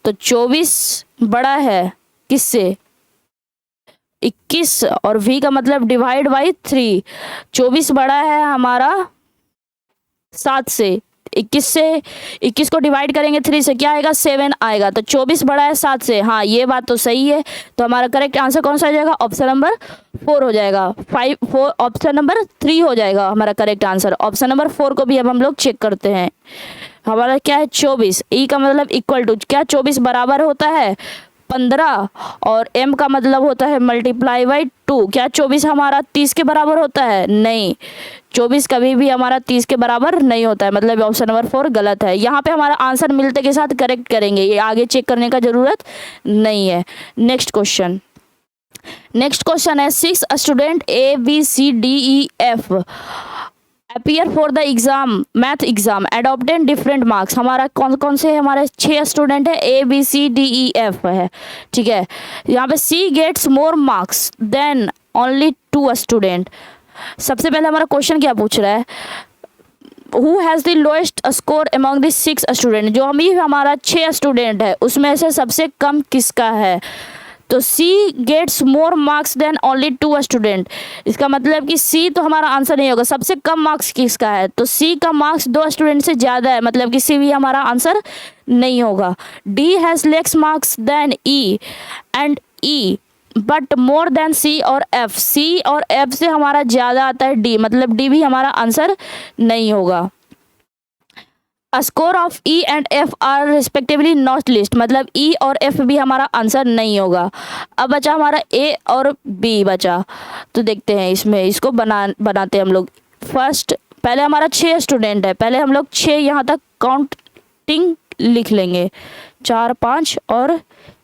तो 24 बड़ा है किससे, 21, और v का मतलब डिवाइड बाई 3। 24 बड़ा है हमारा 7 से, 21 से 21 को डिवाइड करेंगे 3 से, क्या आएगा 7 आएगा। तो 24 बड़ा है 7 से, हाँ ये बात तो सही है। तो हमारा करेक्ट आंसर कौन सा हो जाएगा, ऑप्शन नंबर 4 हो जाएगा। 4 ऑप्शन नंबर 3 हो जाएगा हमारा करेक्ट आंसर। ऑप्शन नंबर 4 को भी अब हम लोग चेक करते हैं। हमारा क्या है 24, ई का मतलब इक्वल टू, क्या 24 बराबर होता है 15, और m का मतलब होता है मल्टीप्लाई बाई 2। क्या 24 हमारा 30 के बराबर होता है, नहीं। 24 कभी भी हमारा 30 के बराबर नहीं होता है, मतलब ऑप्शन नंबर 4 गलत है। यहाँ पे हमारा आंसर मिलते के साथ करेक्ट करेंगे, ये आगे चेक करने का जरूरत नहीं है। नेक्स्ट क्वेश्चन है 6 student ABCDEF appear for the exam, math exam and obtain different marks. हमारा कौन कौन से हमारे 6 स्टूडेंट है, ABCDEF है, ठीक है। यहाँ पे C gets more marks than only 2 student. सबसे पहले हमारा क्वेश्चन क्या पूछ रहा है, who has the lowest score among the 6 student. जो हमारा 6 स्टूडेंट है उसमें से सबसे कम किसका है। तो C gets more marks than only 2 student. इसका मतलब कि C तो हमारा आंसर नहीं होगा, सबसे कम मार्क्स किसका है। तो C का मार्क्स 2 स्टूडेंट से ज़्यादा है, मतलब कि C भी हमारा आंसर नहीं होगा। D has less marks than E and E but more than C और F। C और F से हमारा ज़्यादा आता है D, मतलब D भी हमारा आंसर नहीं होगा। Score of E and F are respectively not least, मतलब E और F भी हमारा आंसर नहीं होगा। अब बचा हमारा A और B बचा, तो देखते हैं इसमें, इसको बनाते हैं हम लोग। फर्स्ट पहले हमारा 6 स्टूडेंट है, पहले हम लोग 6 यहाँ तक काउंटिंग लिख लेंगे, 4 5 और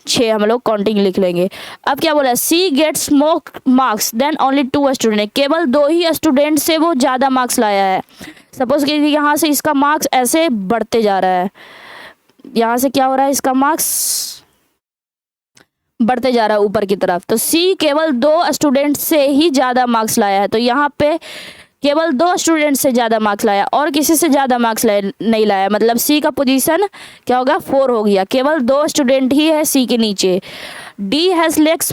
6 हम लोग काउंटिंग लिख लेंगे। अब क्या बोला है, C gets more marks than only 2 student. केवल 2 ही स्टूडेंट से वो ज़्यादा मार्क्स लाया है। सपोज कि यहाँ से इसका मार्क्स ऐसे बढ़ते जा रहा है, यहाँ से क्या हो रहा है, इसका मार्क्स बढ़ते जा रहा है ऊपर की तरफ। तो C केवल 2 स्टूडेंट से ही ज़्यादा मार्क्स लाया है, तो यहाँ पे केवल 2 स्टूडेंट से ज़्यादा मार्क्स लाया और किसी से ज़्यादा मार्क्स नहीं लाया, मतलब C का पोजीशन क्या होगा 4 हो गया। केवल 2 स्टूडेंट ही है C के नीचे। D has less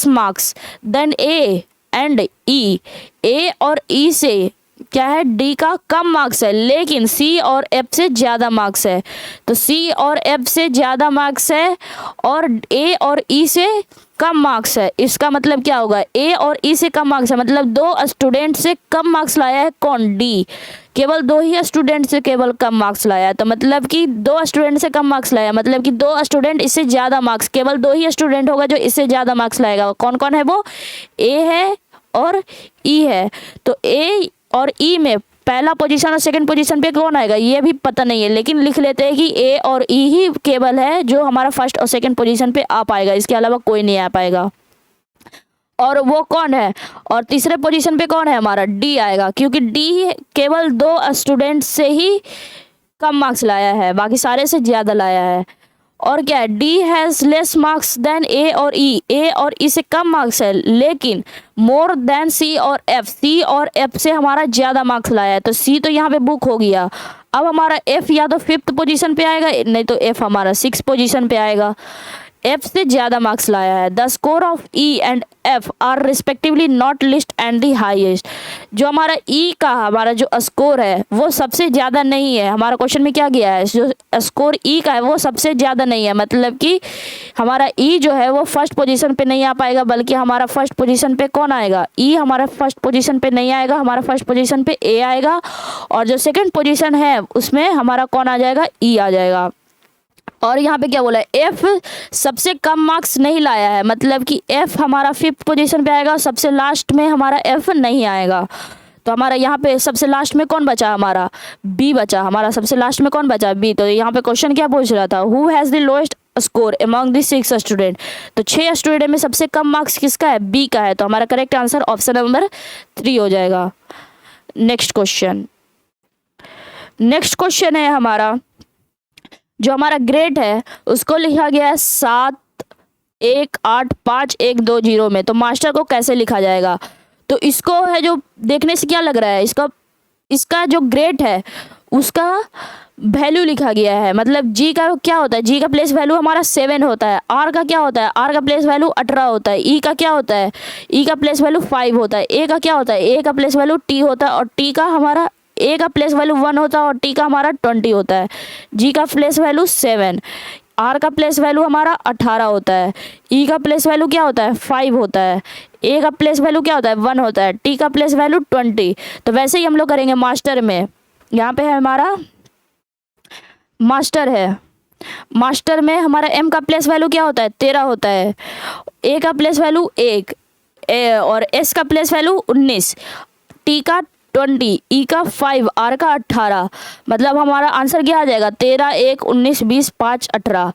marks than A and E। A और E से क्या है, D का कम मार्क्स है, लेकिन C और F से ज़्यादा मार्क्स है। तो C और F से ज़्यादा मार्क्स है और A और E से कम मार्क्स है। इसका मतलब क्या होगा, A और E से कम मार्क्स है, मतलब 2 स्टूडेंट से कम मार्क्स लाया है कौन, D। केवल 2 ही स्टूडेंट से केवल कम मार्क्स लाया है, तो मतलब कि 2 स्टूडेंट से कम मार्क्स लाया, मतलब कि 2 स्टूडेंट इससे ज़्यादा मार्क्स, केवल 2 ही स्टूडेंट होगा जो इससे ज़्यादा मार्क्स लाएगा। कौन कौन है वो, A है और E है। तो A और E में पहला पोजीशन और सेकंड पोजीशन पे कौन आएगा ये भी पता नहीं है, लेकिन लिख लेते हैं कि A और E ही केवल है जो हमारा फर्स्ट और सेकंड पोजीशन पे आ पाएगा, इसके अलावा कोई नहीं आ पाएगा। और वो कौन है, और तीसरे पोजीशन पे कौन है, हमारा D आएगा, क्योंकि D केवल 2 स्टूडेंट से ही कम मार्क्स लाया है, बाकी सारे से ज़्यादा लाया है। और क्या है, D has less marks than A और E। A और E से कम मार्क्स है, लेकिन मोर देन C और F। C और F से हमारा ज़्यादा मार्क्स लाया है, तो C तो यहाँ पे बुक हो गया। अब हमारा F या तो 5th पोजीशन पे आएगा, नहीं तो F हमारा 6th पोजीशन पे आएगा। एफ से ज़्यादा मार्क्स लाया है। The score of E and F R respectively not list and the highest. जो हमारा ई का हमारा जो स्कोर है वो सबसे ज़्यादा नहीं है। हमारा क्वेश्चन में क्या गया है, जो स्कोर ई का है वो सबसे ज़्यादा नहीं है, मतलब कि हमारा ई जो है वो फर्स्ट पोजीशन पे नहीं आ पाएगा, बल्कि हमारा फर्स्ट पोजीशन पे कौन आएगा, ई हमारा फर्स्ट पोजीशन पे नहीं आएगा, हमारा फर्स्ट पोजीशन पे ए आएगा, और जो सेकंड पोजीशन है उसमें हमारा कौन आ जाएगा, ई आ जाएगा। और यहाँ पे क्या बोला है, एफ सबसे कम मार्क्स नहीं लाया है, मतलब कि एफ हमारा फिफ्थ पोजीशन पे आएगा, सबसे लास्ट में हमारा एफ नहीं आएगा। तो हमारा यहाँ पे सबसे लास्ट में कौन बचा, हमारा बी बचा, हमारा सबसे लास्ट में कौन बचा, बी। तो यहाँ पे क्वेश्चन क्या पूछ रहा था, who has the lowest score among the 6 student. तो 6 स्टूडेंट में सबसे कम मार्क्स किसका है, बी का है। तो हमारा करेक्ट आंसर ऑप्शन नंबर 3 हो जाएगा। नेक्स्ट क्वेश्चन है हमारा, जो हमारा ग्रेड है उसको लिखा गया है 7185120 में। तो मास्टर को कैसे लिखा जाएगा, तो इसको है जो देखने से क्या लग रहा है, इसका जो ग्रेड है उसका वैल्यू लिखा गया है। मतलब जी का क्या होता है, जी का प्लेस वैल्यू हमारा 7 होता है। आर का क्या होता है, आर का प्लेस वैल्यू 18 होता है। ई का क्या होता है, ई का प्लेस वैल्यू 5 होता है। ए का क्या होता है, ए का प्लेस वैल्यू टी होता है, और टी का हमारा ए का प्लेस वैल्यू 1 होता है, और टी का हमारा 20 होता है। जी का प्लेस वैल्यू 7, आर का प्लेस वैल्यू हमारा 18 होता है। ई का प्लेस वैल्यू क्या होता है, 5 होता है। ए का प्लेस वैल्यू क्या होता है, 1 होता है। टी का प्लेस वैल्यू 20। तो वैसे ही हम लोग करेंगे मास्टर में। यहाँ पे है हमारा मास्टर है, मास्टर में हमारा एम का प्लेस वैल्यू क्या होता है, 13 होता है। ए का प्लेस वैल्यू 1, और एस का प्लेस वैल्यू 19, टी का 20, ई का 5, आर का 18। मतलब हमारा आंसर क्या आ जाएगा, 13, 1, 19, 20, 5, 18।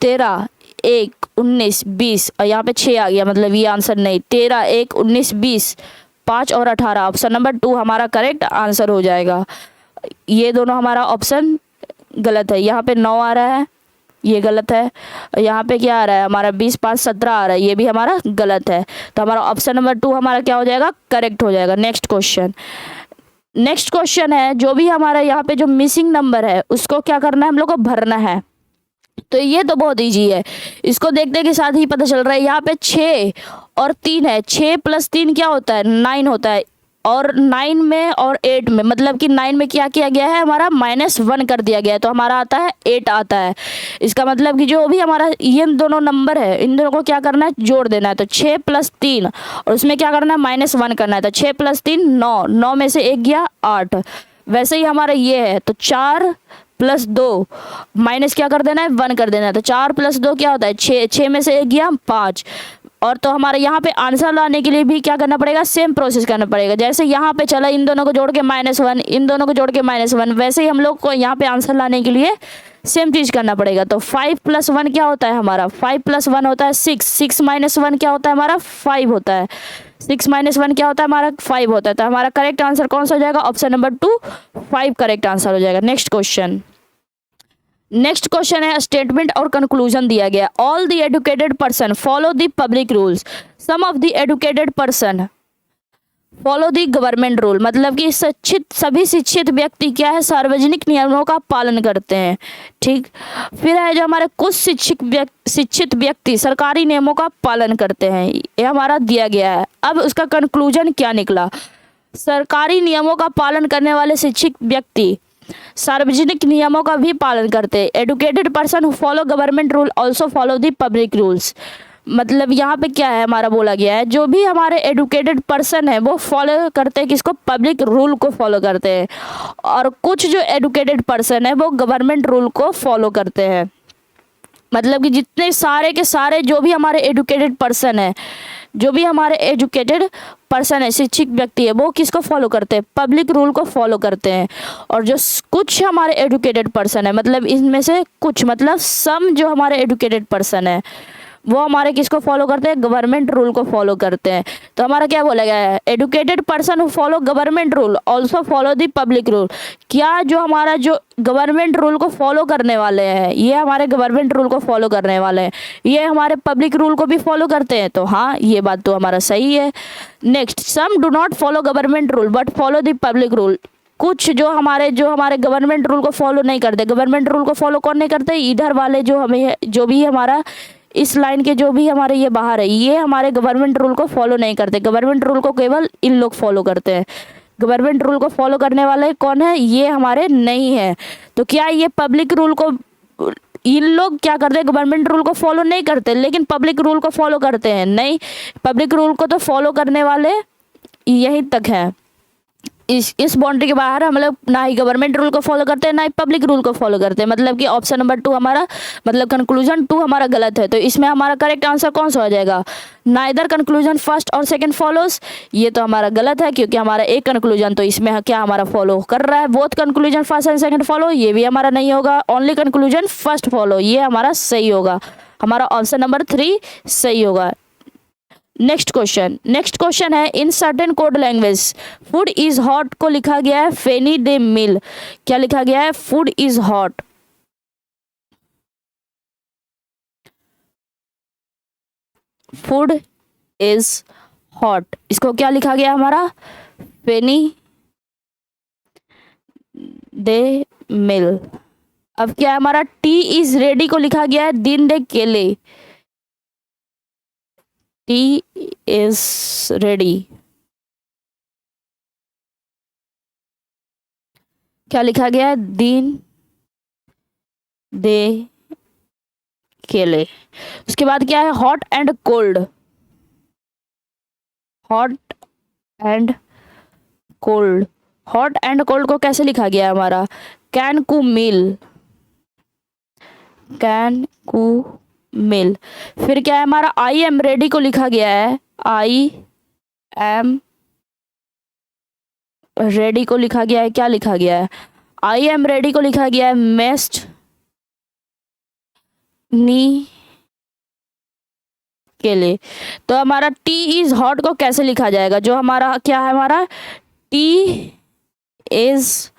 13, 1, 19, 20 और यहाँ पे 6 आ गया, मतलब ये आंसर नहीं। 13, 1, 19, 20, 5 और 18, ऑप्शन नंबर 2 हमारा करेक्ट आंसर हो जाएगा। ये दोनों हमारा ऑप्शन गलत है। यहाँ पे 9 आ रहा है, ये गलत है। यहाँ पे क्या आ रहा है हमारा 20, 5, 17 आ रहा है, ये भी हमारा गलत है। तो हमारा ऑप्शन नंबर 2 हमारा क्या हो जाएगा, करेक्ट हो जाएगा। नेक्स्ट क्वेश्चन है, जो भी हमारा यहाँ पे जो मिसिंग नंबर है उसको क्या करना है, हम लोग को भरना है। तो ये तो बहुत ईजी है, इसको देखने के साथ ही पता चल रहा है। यहाँ पे 6 और 3 है, 6 + 3 क्या होता है, 9 होता है। और 9 में और 8 में, मतलब कि 9 में क्या किया गया है, हमारा -1 कर दिया गया है, तो हमारा आता है 8 आता है। इसका मतलब कि जो भी हमारा ये दोनों नंबर है, इन दोनों को क्या करना है, जोड़ देना है। तो 6 + 3 और उसमें क्या करना है, -1 करना है। तो 6 + 3 9, 9 में से 1 गया 8। वैसे ही हमारा ये है, तो 4 + 2 माइनस क्या कर देना है, 1 कर देना है। तो 4 + 2 क्या होता है, 6, 6 में से 1 गया 5। और तो हमारे यहाँ पे आंसर लाने के लिए भी क्या करना पड़ेगा, सेम प्रोसेस करना पड़ेगा। जैसे यहाँ पे चला, इन दोनों को जोड़ के -1, इन दोनों को जोड़ के -1, वैसे ही हम लोग को यहाँ पे आंसर लाने के लिए सेम चीज़ करना पड़ेगा। तो 5 + 1 क्या होता है हमारा, 5 + 1 होता है 6, 6 - 1 क्या होता है हमारा, 5 होता है। 6 - 1 क्या होता है हमारा, 5 होता है। तो हमारा करेक्ट आंसर कौन सा हो जाएगा, ऑप्शन नंबर 2 5 करेक्ट आंसर हो जाएगा। नेक्स्ट क्वेश्चन है, स्टेटमेंट और कंक्लूजन दिया गया। All the educated person follow the public rules, some of the educated person follow the government rule. मतलब कि सभी शिक्षित व्यक्ति क्या है, सार्वजनिक नियमों का पालन करते हैं। ठीक, फिर है जो हमारे कुछ शिक्षित व्यक्ति सरकारी नियमों का पालन करते हैं, ये हमारा दिया गया है। अब उसका कंक्लूजन क्या निकला, सरकारी नियमों का पालन करने वाले शिक्षित व्यक्ति सार्वजनिक नियमों का भी पालन करते हैं। Educated person who follow government rule also follow the public rules. मतलब यहाँ पे क्या है हमारा बोला गया है, जो भी हमारे एडुकेटेड पर्सन है वो फॉलो करते हैं किसको, पब्लिक रूल को फॉलो करते हैं। और कुछ जो एडुकेटेड पर्सन है वो गवर्नमेंट रूल को फॉलो करते हैं। मतलब कि जितने सारे के सारे जो भी हमारे एडुकेटेड पर्सन है, शिक्षित व्यक्ति है, वो किसको फॉलो करते हैं, पब्लिक रूल को फॉलो करते हैं। और जो कुछ हमारे एडुकेटेड पर्सन है, मतलब इनमें से कुछ, मतलब सम जो हमारे एडुकेटेड पर्सन है वो हमारे किसको फॉलो करते हैं, गवर्नमेंट रूल को फॉलो करते हैं। तो हमारा क्या बोला गया है, educated person who follow government rule also follow the public rule. क्या जो हमारा जो गवर्नमेंट रूल को फॉलो करने वाले हैं, ये हमारे गवर्नमेंट रूल को फॉलो करने वाले हैं, ये हमारे पब्लिक रूल को भी फॉलो करते हैं। तो हाँ, ये बात तो हमारा सही है। Next, some do not follow government rule but follow the public rule. कुछ जो हमारे गवर्नमेंट रूल को फॉलो नहीं करते। गवर्नमेंट रूल को फॉलो कौन नहीं करते, इधर वाले जो भी हमारा इस लाइन के जो भी हमारे ये बाहर है, ये हमारे गवर्नमेंट रूल को फॉलो नहीं करते। गवर्नमेंट रूल को केवल इन लोग फॉलो करते हैं। गवर्नमेंट रूल को फॉलो करने वाले कौन है? ये हमारे नहीं है। तो क्या ये पब्लिक रूल को, इन लोग क्या करते हैं? गवर्नमेंट रूल को फॉलो नहीं करते, लेकिन पब्लिक रूल को फॉलो करते हैं। नहीं, पब्लिक रूल को तो फॉलो करने वाले यहीं तक है। इस बाउंड्री के बाहर हम लोग ना ही गवर्नमेंट रूल को फॉलो करते हैं, ना ही पब्लिक रूल को फॉलो करते हैं। मतलब कि ऑप्शन नंबर 2 हमारा, मतलब कंक्लूजन 2 हमारा गलत है। तो इसमें हमारा करेक्ट आंसर कौन सा हो जाएगा? नाइदर कंक्लूजन फर्स्ट और सेकंड फॉलोज। ये तो हमारा गलत है, क्योंकि हमारा एक कंक्लूजन तो इसमें क्या हमारा फॉलो कर रहा है, both conclusion first and second follow. ये भी हमारा नहीं होगा। ओनली कंक्लूजन फर्स्ट फॉलो, ये हमारा सही होगा। हमारा ऑप्शन नंबर 3 सही होगा। नेक्स्ट क्वेश्चन है, in certain code language food is hot को लिखा गया है फेनी दे मिल। क्या लिखा गया है? Food is hot. Food is hot, इसको क्या लिखा गया हमारा? फेनी दे मिल। अब क्या है हमारा? टी इज रेडी को लिखा गया है दिन दे केले। टी इज रेडी, क्या लिखा गया है? दिन दे केले। उसके बाद क्या है? Hot and cold. Hot and cold, hot and cold को कैसे लिखा गया है हमारा? कैन कू मिल, कैन कू मिल। फिर क्या है हमारा? आई एम रेडी को लिखा गया है, आई एम रेडी को लिखा गया है, क्या लिखा गया है? आई एम रेडी को लिखा गया है मेस्ट नी के लिए। तो हमारा टी इज हॉट को कैसे लिखा जाएगा? जो हमारा क्या है हमारा? टी इज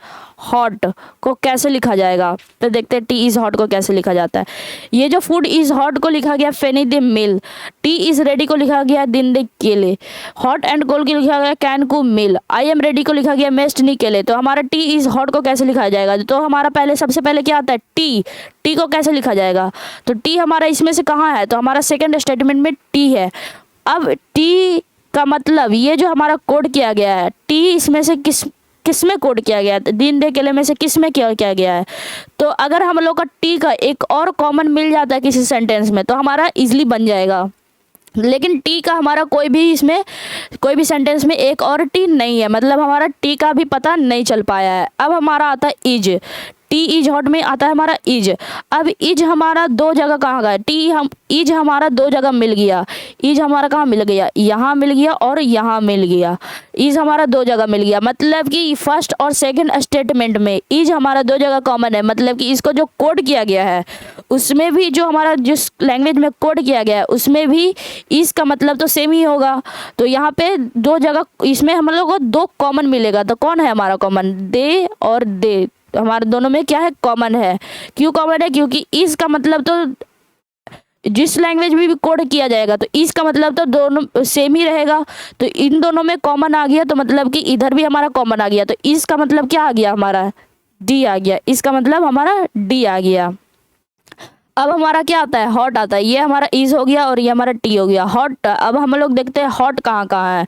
हॉट को कैसे लिखा जाएगा? तो देखते हैं टी इज हॉट को कैसे लिखा जाता है। ये जो फूड इज हॉट को लिखा गया फेनी दे मिल, टी इज रेडी को लिखा गया दिन दे केले, हॉट एंड कोल्ड को लिखा गया कैन कू मिल, आई एम रेडी को लिखा गया मेस्ट नी केले। तो हमारा टी इज हॉट को कैसे लिखा जाएगा? तो हमारा पहले सबसे पहले क्या आता है? टी। टी को कैसे लिखा जाएगा? तो टी हमारा इसमें से कहाँ है? तो हमारा सेकेंड स्टेटमेंट में टी है। अब टी का मतलब ये जो हमारा कोड किया गया है, टी इसमें से किस में कोड किया गया है? दिन दे केले में से किस में क्या किया गया है? तो अगर हम लोग का टी का एक और कॉमन मिल जाता है किसी सेंटेंस में, तो हमारा इजीली बन जाएगा। लेकिन टी का हमारा कोई भी इसमें कोई भी सेंटेंस में एक और टी नहीं है, मतलब हमारा टी का भी पता नहीं चल पाया है। अब हमारा आता है इज। टी इज हॉट में आता है हमारा इज। अब इज हमारा दो जगह कहाँ गया? इज हमारा दो जगह मिल गया। इज हमारा कहाँ मिल गया? यहाँ मिल गया और यहाँ मिल गया। इज हमारा दो जगह मिल गया, मतलब कि फर्स्ट और सेकंड स्टेटमेंट में इज हमारा दो जगह कॉमन है। मतलब कि इसको जो कोड किया गया है उसमें भी, जो हमारा जिस लैंग्वेज में कोड किया गया है उसमें भी इज का मतलब तो सेम ही होगा। तो यहाँ पे दो जगह इसमें हम लोग को दो कॉमन मिलेगा। तो कौन है हमारा कॉमन? दे और दे। तो हमारे दोनों में क्या है? कॉमन है। क्यों कॉमन है? क्योंकि इस का मतलब तो जिस लैंग्वेज में भी कोड किया जाएगा तो इस का मतलब तो दोनों सेम ही रहेगा। तो इन दोनों में कॉमन आ गया, तो मतलब कि इधर भी हमारा कॉमन आ गया। तो इस का मतलब क्या आ गया हमारा? डी आ गया। इसका मतलब हमारा डी आ गया। अब हमारा क्या आता है? हॉट आता है। ये हमारा इज हो गया और ये हमारा टी हो गया। हॉट। अब हम लोग देखते हैं हॉट कहाँ कहाँ है।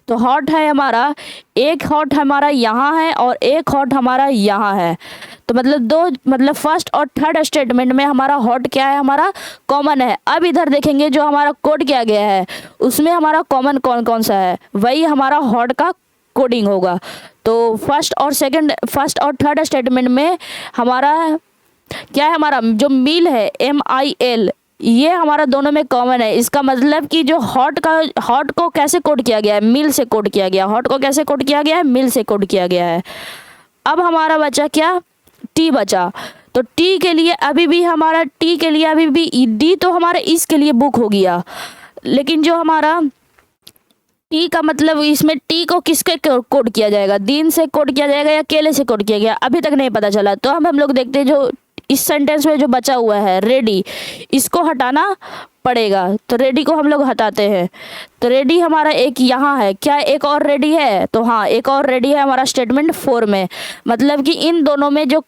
तो हॉट है हमारा, एक हॉट हमारा यहाँ है और एक हॉट हमारा यहाँ है। तो मतलब फर्स्ट और थर्ड स्टेटमेंट में हमारा हॉट क्या है? हमारा कॉमन है। अब इधर देखेंगे जो हमारा कोड किया गया है उसमें हमारा कॉमन कौन कौन सा है, वही हमारा हॉट का कोडिंग होगा। तो फर्स्ट और थर्ड स्टेटमेंट में हमारा क्या है? हमारा जो मील है MIL, ये हमारा दोनों में कॉमन है। इसका मतलब कि जो हॉट को कैसे कोड किया गया है? मिल से कोड किया गया। हॉट को कैसे कोड किया गया है? मिल से कोड किया गया है। अब हमारा बचा क्या? टी बचा। तो टी के लिए अभी भी डी तो हमारा इसके लिए बुक हो गया। लेकिन जो हमारा टी का मतलब इसमें टी को किसके कोड किया जाएगा? दिन से कोड किया जाएगा या केले से कोड किया गया? अभी तक नहीं पता चला। तो हम लोग देखते हैं जो इस सेंटेंस में जो बचा हुआ है रेडी, इसको हटाना पड़ेगा। तो रेडी को हम लोग हटाते हैं। तो रेडी हमारा एक यहाँ है। क्या एक और रेडी है? तो हाँ, एक और रेडी है हमारा स्टेटमेंट 4 में। मतलब कि इन दोनों में जो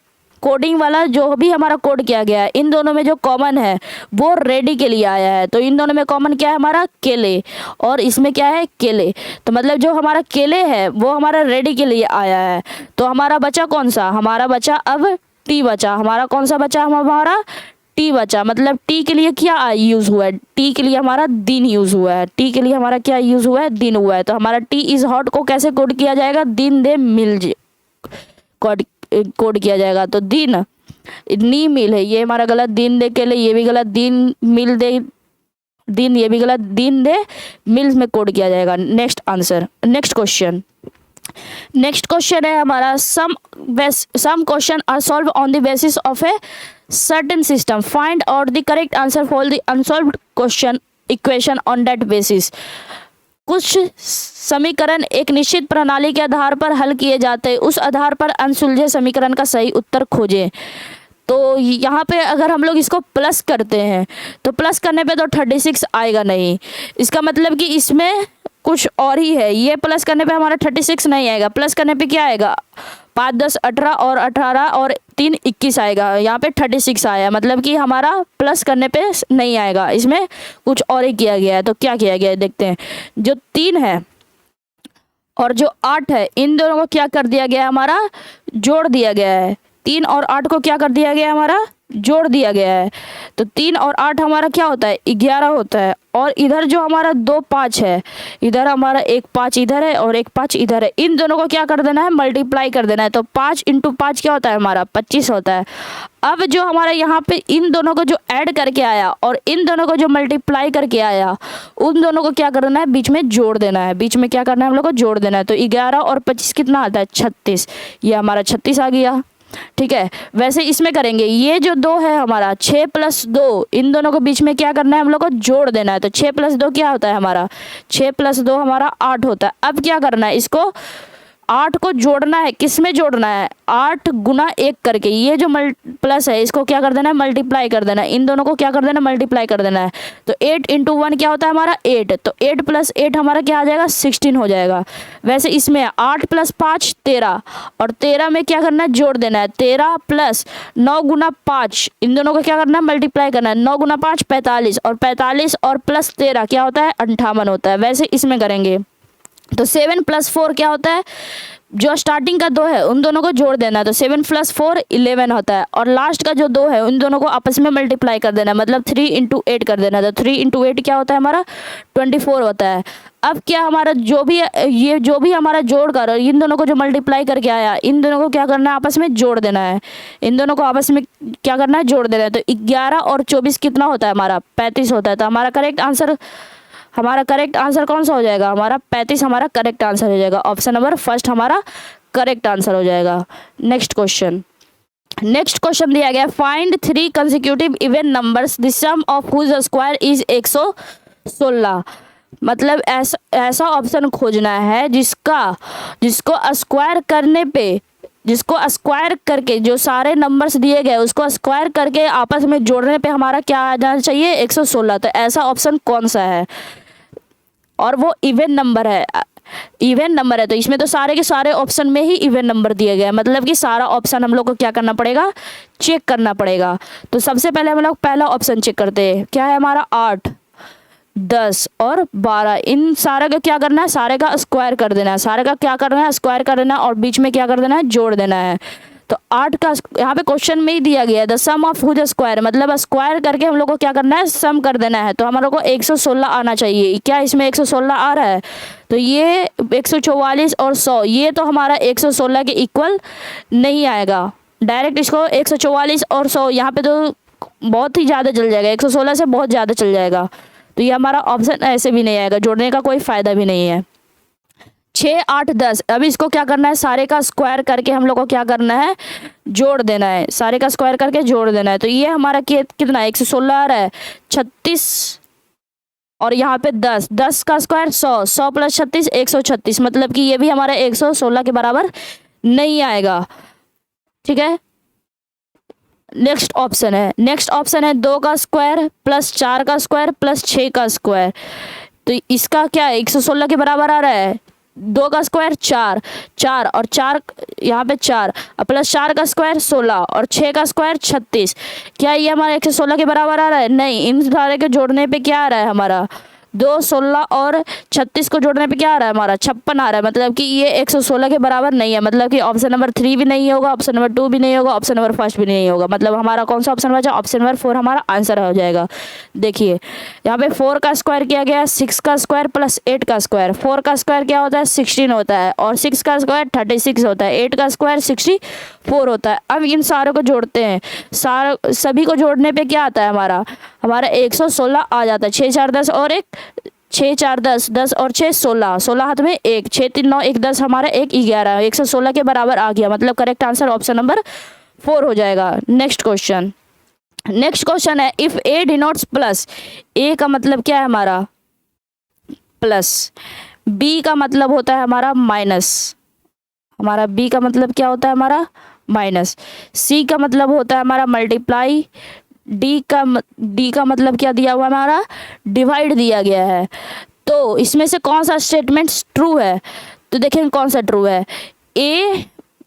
कोडिंग वाला जो भी हमारा कोड किया गया है, इन दोनों में जो कॉमन है वो रेडी के लिए आया है। तो इन दोनों में कॉमन क्या है हमारा, केले, और इसमें क्या है, केले। तो मतलब जो हमारा केले है वो हमारा रेडी के लिए आया है। तो हमारा बचा कौन सा, हमारा बचा अब टी बचा। हमारा कौन सा बचा, हमारा टी बचा। मतलब टी के लिए क्या यूज़ हुआ है, टी के लिए हमारा दिन यूज़ हुआ है। टी के लिए हमारा क्या यूज़ हुआ है, दिन हुआ है। तो हमारा टी इज़ हॉट को कैसे कोड किया जाएगा, दिन दे मिल कोड किया जाएगा। तो दिन, नी मिल है, ये हमारा गलत, दिन दे के लिए ये भी गलत, दिन मिल दे, दिन ये भी गलत, दिन दे मिल्स में कोड किया जाएगा। Next answer, next question. Next question है हमारा some question are solve on the basis of a certain system, find out the correct answer for the unsolved question equation on that basis. कुछ समीकरण एक निश्चित प्रणाली के आधार पर हल किए जाते हैं, उस आधार पर अनसुलझे समीकरण का सही उत्तर खोजें। तो यहाँ पे अगर हम लोग इसको प्लस करते हैं तो प्लस करने पे तो 36 आएगा नहीं, इसका मतलब कि इसमें कुछ और ही है। ये प्लस करने पे हमारा 36 नहीं आएगा, प्लस करने पे क्या आएगा, 5 10 18 और 18 और 3 21 आएगा। यहाँ पे 36 आया, मतलब कि हमारा प्लस करने पे नहीं आएगा, इसमें कुछ और ही किया गया है। तो क्या किया गया है देखते हैं। जो 3 है और जो 8 है, इन दोनों को क्या कर दिया गया है, हमारा जोड़ दिया गया है। 3 और 8 को क्या कर दिया गया है, हमारा जोड़ दिया गया है। तो 3 और 8 हमारा क्या होता है, 11 होता है। और इधर जो हमारा 2 5 है, इधर हमारा एक 5 इधर है और एक 5 इधर है, इन दोनों को क्या कर देना है, मल्टीप्लाई कर देना है। तो 5 × 5 क्या होता है, हमारा 25 होता है। अब जो हमारा यहाँ पे इन दोनों को जो ऐड करके आया और इन दोनों को जो मल्टीप्लाई करके आया, उन दोनों को क्या करना है, बीच में जोड़ देना है। बीच में क्या करना है, हम लोग को जोड़ देना है। तो 11 और 25 कितना आता है, 36। ये हमारा 36 आ गया, ठीक है। वैसे इसमें करेंगे, ये जो 2 है हमारा 6 + 2, इन दोनों को बीच में क्या करना है, हम लोग को जोड़ देना है। तो 6 + 2 क्या होता है, हमारा 6 + 2 हमारा 8 होता है। अब क्या करना है, इसको 8 को जोड़ना है, किस में जोड़ना है, 8 × 1 करके। ये जो प्लस है इसको क्या कर देना है, मल्टीप्लाई कर देना है। इन दोनों को क्या कर देना है, मल्टीप्लाई कर देना है। तो 8 × 1 क्या होता है, हमारा 8। तो 8 + 8 हमारा क्या आ जाएगा, 16 हो जाएगा। वैसे इसमें 8 + 5 13, और 13 में क्या करना है, जोड़ देना है। 13 + 9 × 5, इन दोनों को क्या करना है, मल्टीप्लाई करना है। 9 × 5 45, और 45 और प्लस 13 क्या होता है, 58 होता है। वैसे इसमें करेंगे तो 7 + 4 क्या होता है, जो स्टार्टिंग का 2 है उन दोनों को जोड़ देना है। तो 7 + 4 11 होता है। और लास्ट का जो 2 है उन दोनों को आपस में मल्टीप्लाई कर देना है, मतलब 3 × 8 कर देना है। तो 3 × 8 क्या होता है, हमारा 24 होता है। अब क्या हमारा जो भी हमारा जोड़ कर इन दोनों को जो मल्टीप्लाई करके आया, इन दोनों को क्या करना है, आपस में जोड़ देना है। इन दोनों को आपस में क्या करना है, जोड़ देना है। तो 11 और 24 कितना होता है, हमारा 35 होता है। तो हमारा करेक्ट आंसर कौन सा हो जाएगा, हमारा 35 हमारा करेक्ट आंसर हो जाएगा। ऑप्शन नंबर फर्स्ट हमारा करेक्ट आंसर हो जाएगा। नेक्स्ट क्वेश्चन दिया गया, find 3 consecutive even numbers the sum of whose square is 116। मतलब ऐसा ऑप्शन खोजना है जिसको स्क्वायर करके जो सारे नंबर्स दिए गए उसको स्क्वायर करके आपस में जोड़ने पे हमारा क्या आ जाना चाहिए, 116। तो ऐसा ऑप्शन कौन सा है, और वो इवन नंबर है। तो इसमें तो सारे के सारे ऑप्शन में ही इवन नंबर दिए गए हैं, मतलब कि सारा ऑप्शन हम लोग को क्या करना पड़ेगा, चेक करना पड़ेगा। तो सबसे पहले हम लोग पहला ऑप्शन चेक करते हैं, क्या है हमारा 8 10 और 12, इन सारे का क्या करना है, सारे का स्क्वायर कर देना है। सारे का क्या करना है, स्क्वायर कर देना है, और बीच में क्या कर देना है, जोड़ देना है। तो 8 का यहाँ पे क्वेश्चन में ही दिया गया है, the sum of whose square, मतलब स्क्वायर करके हम लोग को क्या करना है, सम कर देना है। तो हमारे को 116 आना चाहिए। क्या इसमें 116 आ रहा है, तो ये 144 और 100, ये तो हमारा 116 के इक्वल नहीं आएगा। डायरेक्ट इसको 144 और 100 यहाँ पे तो बहुत ही ज़्यादा चल जाएगा, 116 से बहुत ज़्यादा चल जाएगा। तो ये हमारा ऑप्शन ऐसे भी नहीं आएगा, जोड़ने का कोई फ़ायदा भी नहीं है। 6 8 10, अभी इसको क्या करना है, सारे का स्क्वायर करके हम लोग को क्या करना है, जोड़ देना है। सारे का स्क्वायर करके जोड़ देना है। तो ये हमारा कितना 116 आ रहा है, 36 और यहाँ पे 10 का स्क्वायर 100 + 36 136, मतलब कि ये भी हमारा 116 के बराबर नहीं आएगा। ठीक है, नेक्स्ट ऑप्शन है 2 का स्क्वायर + 4 का स्क्वायर + 6 का स्क्वायर। तो इसका क्या है, 116 के बराबर आ रहा है। 2 का स्क्वायर 4, 4 और 4 यहाँ पे 4 प्लस 4 का स्क्वायर 16 और 6 का स्क्वायर 36। क्या ये हमारा 116 के बराबर आ रहा है? नहीं, इन सारे के जोड़ने पे क्या आ रहा है हमारा 2, 16 और 36 को जोड़ने पे क्या आ रहा है हमारा 56 आ रहा है। मतलब कि ये 116 के बराबर नहीं है। मतलब कि ऑप्शन नंबर 3 भी नहीं होगा, ऑप्शन नंबर 2 भी नहीं होगा, ऑप्शन नंबर 1 भी नहीं होगा। मतलब हमारा कौन सा ऑप्शन बचा? ऑप्शन नंबर 4 हमारा आंसर हो जाएगा। देखिए यहाँ पे 4 का स्क्वायर किया गया है 6 का स्क्वायर प्लस 8 का स्क्वायर। 4 का स्क्वायर क्या होता है 16 होता है और 6 का स्क्वायर 36 होता है, 8 का स्क्वायर 64 होता है। अब इन सारों को जोड़ते हैं, सभी को जोड़ने पे क्या आता है हमारा 116 आ जाता है। 6 4 10 और 1 6 4 10 10 और 6 16, 16 हाथ में 1 6 3 9 1 10 हमारा 1 11 116 के बराबर आ गया। मतलब करेक्ट आंसर ऑप्शन नंबर 4 हो जाएगा। नेक्स्ट क्वेश्चन है इफ ए डिनोट्स प्लस, ए का मतलब क्या है हमारा प्लस, बी का मतलब होता है हमारा माइनस, हमारा बी का मतलब क्या होता है हमारा माइनस, सी का मतलब होता है हमारा मल्टीप्लाई, डी का मतलब क्या दिया हुआ हमारा डिवाइड दिया गया है। तो इसमें से कौन सा स्टेटमेंट ट्रू है? तो देखेंगे कौन सा ट्रू है। ए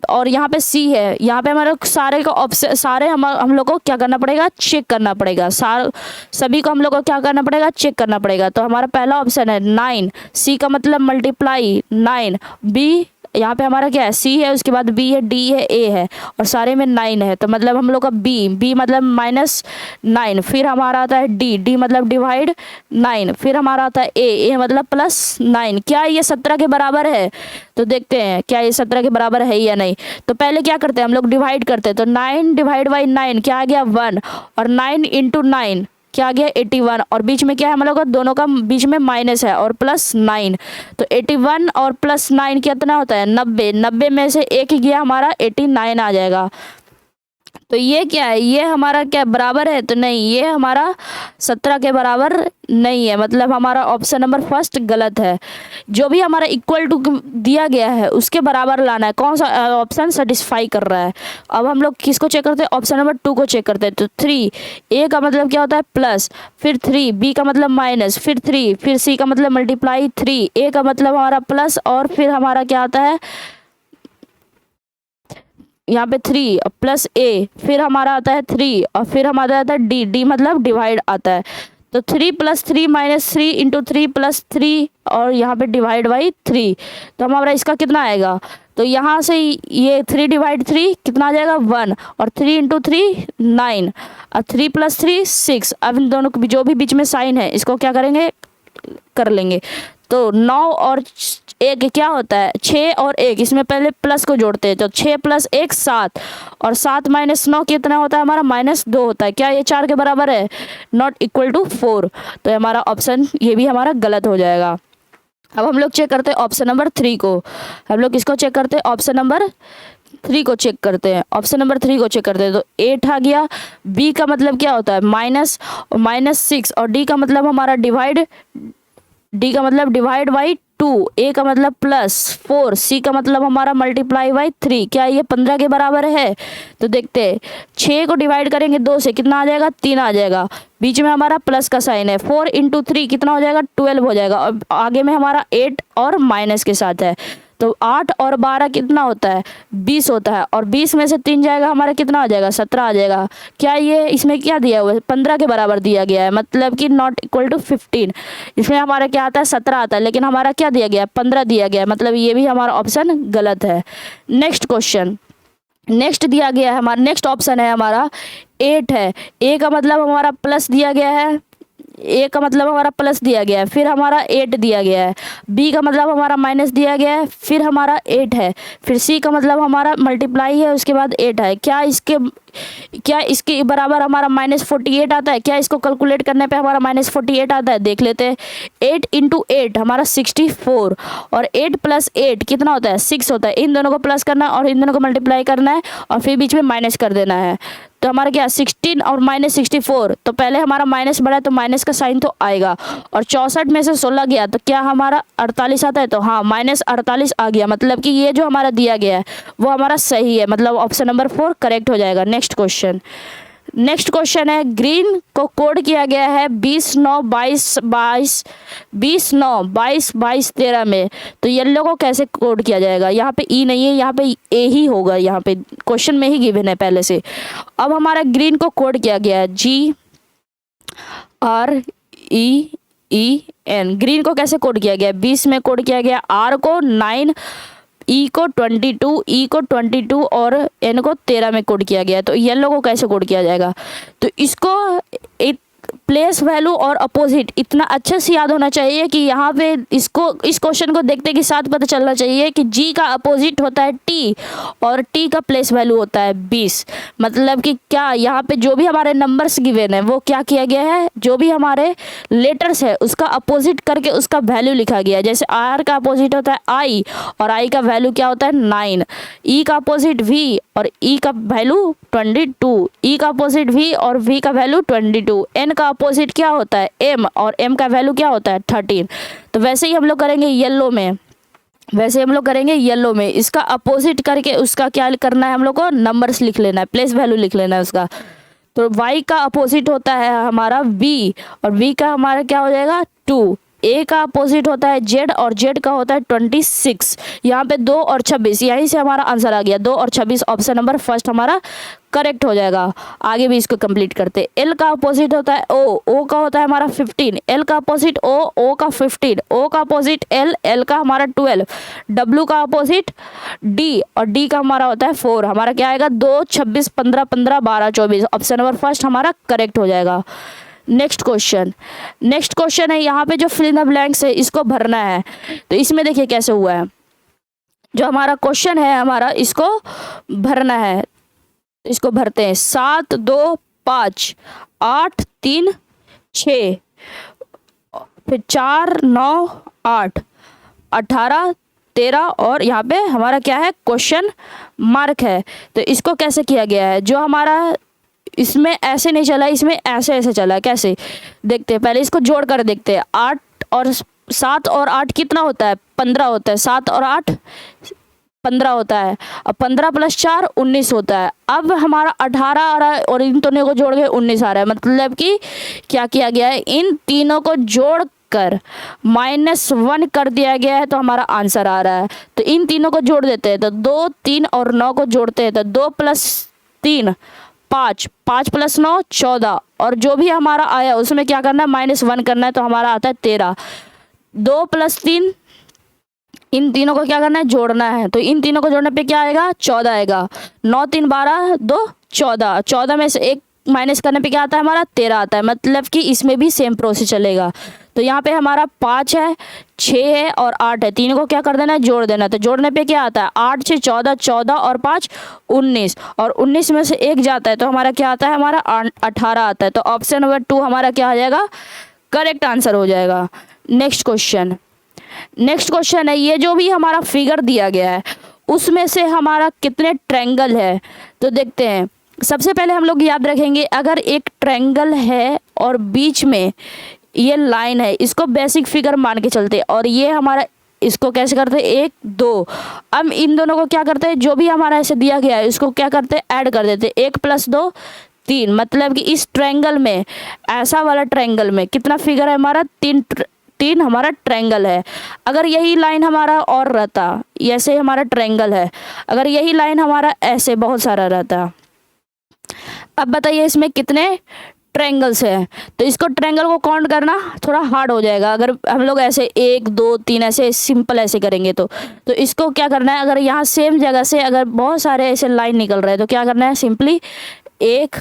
और यहाँ पे सी है, यहाँ पे हमारे सारे का ऑप्शन सारे हम लोग को क्या करना पड़ेगा चेक करना पड़ेगा, सभी को हम लोग को क्या करना पड़ेगा चेक करना पड़ेगा। तो हमारा पहला ऑप्शन है 9, सी का मतलब मल्टीप्लाई 9, बी यहाँ पे हमारा क्या है सी है, उसके बाद बी है, डी है, ए है और सारे में 9 है। तो मतलब हम लोग का बी मतलब -9, फिर हमारा आता है डी मतलब डिवाइड 9, फिर हमारा आता है ए मतलब +9। क्या ये 17 के बराबर है? तो देखते हैं क्या ये 17 के बराबर है या नहीं। तो पहले क्या करते हैं हम लोग डिवाइड करते हैं। तो 9 डिवाइड बाई 9 क्या आ गया 1 और 9 इंटू 9 क्या आ गया 81 और बीच में क्या है हम लोग का दोनों का बीच में माइनस है और +9। तो 81 और +9 कितना होता है 90, 90 में से एक गया हमारा 89 आ जाएगा। तो ये क्या है ये हमारा क्या बराबर है? तो नहीं, ये हमारा 17 के बराबर नहीं है। मतलब हमारा ऑप्शन नंबर फर्स्ट गलत है। जो भी हमारा इक्वल टू दिया गया है उसके बराबर लाना है। कौन सा ऑप्शन सेटिस्फाई कर रहा है? अब हम लोग किसको चेक करते हैं? ऑप्शन नंबर 2 को चेक करते हैं। तो 3, ए का मतलब क्या होता है प्लस, फिर 3, बी का मतलब माइनस, फिर 3, फिर सी का मतलब मल्टीप्लाई 3, ए का मतलब हमारा प्लस और फिर हमारा क्या आता है यहाँ पे 3 प्लस ए, फिर हमारा आता है 3 और फिर हमारा आता है डी मतलब डिवाइड आता है। तो 3 + 3 - 3 इंटू 3 + 3 और यहाँ पे डिवाइड बाई 3। तो हमारा इसका कितना आएगा? तो यहाँ से ये 3 डिवाइड 3 कितना आ जाएगा 1 और 3 इंटू 3 9 और 3 + 3 6। अब इन दोनों जो भी बीच में साइन है इसको क्या करेंगे कर लेंगे। तो 9 और 1 क्या होता है 6 और 1, इसमें पहले प्लस को जोड़ते हैं। तो 6 + 1 7 और 7 - 9 कितना होता है हमारा -2 होता है। क्या ये 4 के बराबर है? Not equal to 4। तो हमारा ऑप्शन ये भी हमारा गलत हो जाएगा। अब हम लोग चेक करते हैं ऑप्शन नंबर 3 को। हम लोग किसको चेक करते हैं? ऑप्शन नंबर 3 को चेक करते हैं। ऑप्शन नंबर 3 को चेक करते हैं। तो 8 आ गया, बी का मतलब क्या होता है माइनस और -6 और डी का मतलब हमारा डिवाइड, डी का मतलब डिवाइड बाई 2, ए का मतलब +4, सी का मतलब हमारा मल्टीप्लाई बाई 3। क्या ये 15 के बराबर है? तो देखते हैं 6 को डिवाइड करेंगे 2 से कितना आ जाएगा 3 आ जाएगा, बीच में हमारा प्लस का साइन है। 4 इंटू 3 कितना हो जाएगा 12 हो जाएगा और आगे में हमारा 8 और माइनस के साथ है। तो 8 और 12 कितना होता है 20 होता है और 20 में से 3 जाएगा हमारा कितना आ जाएगा 17 आ जाएगा। क्या ये इसमें क्या दिया हुआ है 15 के बराबर दिया गया है, मतलब कि नॉट इक्वल टू 15। इसमें हमारा क्या आता है 17 आता है, लेकिन हमारा क्या दिया गया है 15 दिया गया है। मतलब ये भी हमारा ऑप्शन गलत है। नेक्स्ट क्वेश्चन, नेक्स्ट दिया गया है हमारा, नेक्स्ट ऑप्शन है हमारा 8 है। ए का मतलब हमारा प्लस दिया गया है, ए का मतलब हमारा प्लस दिया गया है, फिर हमारा 8 दिया गया है। बी का मतलब हमारा माइनस दिया गया है, फिर हमारा 8 है, फिर सी का मतलब हमारा मल्टीप्लाई है, उसके बाद 8 है। क्या इसके बराबर हमारा -48 आता है? क्या इसको कैलकुलेट करने पे हमारा -48 आता है? देख लेते हैं। 8 इंटू 8 हमारा 64 और 8 + 8 कितना होता है 6 होता है। इन दोनों को प्लस करना है और इन दोनों को मल्टीप्लाई करना है और फिर बीच में माइनस कर देना है। तो हमारा क्या 16 और -64, तो पहले हमारा माइनस बढ़ा तो माइनस का साइन तो आएगा और 64 में से 16 गया तो क्या हमारा 48 आता है। तो हाँ -48 आ गया, मतलब कि ये जो हमारा दिया गया है वो हमारा सही है। मतलब ऑप्शन नंबर 4 करेक्ट हो जाएगा। नेक्स्ट क्वेश्चन नेक्स्ट क्वेश्चन है, ग्रीन को कोड किया गया है 20/9/22/13 में, तो येलो को कैसे कोड किया जाएगा? यहाँ पे ई नहीं है, यहाँ पे ए ही होगा, यहाँ पे क्वेश्चन में ही गिवन है पहले से। अब हमारा ग्रीन को कोड किया गया है GREEN। ग्रीन को कैसे कोड किया गया है? 20 में कोड किया गया, R को 9, E को 22 और N को 13 में कोड किया गया है। तो येलो को कैसे कोड किया जाएगा? तो इसको एक प्लेस वैल्यू और अपोजिट इतना अच्छे से याद होना चाहिए कि यहाँ पे इस क्वेश्चन को देखते के साथ पता चलना चाहिए कि G का अपोजिट होता है T और T का प्लेस वैल्यू होता है 20। मतलब कि क्या यहाँ पे जो भी हमारे नंबर्स गिवन है वो क्या किया गया है, जो भी हमारे लेटर्स है उसका अपोजिट करके उसका वैल्यू लिखा गया है। जैसे R का अपोजिट होता है I और I का वैल्यू क्या होता है 9, E का अपोजिट V और E का वैल्यू 22, E का अपोजिट V और V का वैल्यू 22, N का अपोजिट क्या होता है M और M का वैल्यू क्या होता है 13। तो वैसे ही हम लोग करेंगे येलो में, इसका अपोजिट करके उसका क्या करना है, हम लोग को नंबर्स लिख लेना है, प्लेस वैल्यू लिख लेना है उसका। तो Y का अपोजिट होता है हमारा V और V का हमारा क्या हो जाएगा 2, A का अपोजिट होता है Z और Z का होता है 26। यहाँ पे 2 और 26, यहीं से हमारा आंसर आ गया, 2 और 26, ऑप्शन नंबर फर्स्ट हमारा करेक्ट हो जाएगा। आगे भी इसको कंप्लीट करते। L का अपोजिट होता है O का होता है हमारा 15, L का अपोजिट O का 15, O का अपोजिट L का हमारा 12, W का अपोजिट D और D का हमारा होता है 4। हमारा क्या आएगा 2, 26, 15, 15, 12, 24, ऑप्शन नंबर फर्स्ट हमारा करेक्ट हो जाएगा। नेक्स्ट क्वेश्चन है, यहाँ पे जो फिल इन द ब्लैंक्स है इसको भरना है। तो इसमें देखिए कैसे हुआ है, जो हमारा क्वेश्चन है हमारा इसको भरना है। इसको भरते हैं 7, 2, 5, 8, 3, 6, फिर 4, 9, 8, 18, 13 और यहाँ पे हमारा क्या है क्वेश्चन मार्क है। तो इसको कैसे किया गया है, जो हमारा इसमें ऐसे नहीं चला, इसमें ऐसे चला। कैसे देखते हैं, पहले इसको जोड़ कर देखते हैं। 8 और 7 और 8 कितना होता है 15 होता है, 7 और 8 15 होता है, और 15 + 4 19 होता है। अब हमारा 18 आ रहा है और इन दोनों को जोड़ के 19 आ रहा है। मतलब कि क्या किया गया है, इन तीनों को जोड़ कर -1 कर दिया गया है, तो हमारा आंसर आ रहा है। तो इन तीनों को जोड़ देते हैं, तो 2, 3 और 9 को जोड़ते हैं, तो 2 + 3 5, 5 + 9 14, और जो भी हमारा आया उसमें क्या करना है -1 करना है, तो हमारा आता है 13। 2 + 3, इन तीनों को क्या करना है जोड़ना है, तो इन तीनों को जोड़ने पे क्या आएगा 14 आएगा। 9 3 12 2 14, 14 में से 1 माइनस करने पे क्या आता है हमारा 13 आता है। मतलब कि इसमें भी सेम प्रोसेस चलेगा। तो यहाँ पे हमारा 5 है, 6 है और 8 है, तीनों को क्या कर देना है जोड़ देना। तो जोड़ने पे क्या आता है 8 6 14, 14 और 5 19, और 19 में से 1 जाता है, तो हमारा क्या आता है हमारा 18 आता है। तो ऑप्शन नंबर 2 हमारा क्या आ जाएगा करेक्ट आंसर हो जाएगा। नेक्स्ट क्वेश्चन है, ये जो भी हमारा फिगर दिया गया है उसमें से हमारा कितने ट्रायंगल है, तो देखते हैं। सबसे पहले हम लोग याद रखेंगे, अगर एक ट्रायंगल है और बीच में ये लाइन है, इसको बेसिक फिगर मान के चलते, और ये हमारा इसको कैसे करते हैं 1 2। अब इन दोनों को क्या करते हैं, जो भी हमारा ऐसे दिया गया है इसको क्या करते हैं ऐड कर देते हैं, 1 + 2 3। मतलब कि इस ट्रायंगल में, ऐसा वाला ट्रायंगल में कितना फिगर है हमारा 3 हमारा ट्रायंगल है। अगर यही लाइन हमारा और रहता, ऐसे हमारा ट्रायंगल है, अगर यही लाइन हमारा ऐसे बहुत सारा रहता, अब बताइए इसमें कितने ट्रायंगल्स हैं। तो इसको ट्रायंगल को काउंट करना थोड़ा हार्ड हो जाएगा अगर हम लोग ऐसे 1 2 3 ऐसे सिंपल ऐसे करेंगे। तो इसको क्या करना है, अगर यहाँ सेम जगह से अगर बहुत सारे ऐसे लाइन निकल रहे हैं तो क्या करना है, सिंपली 1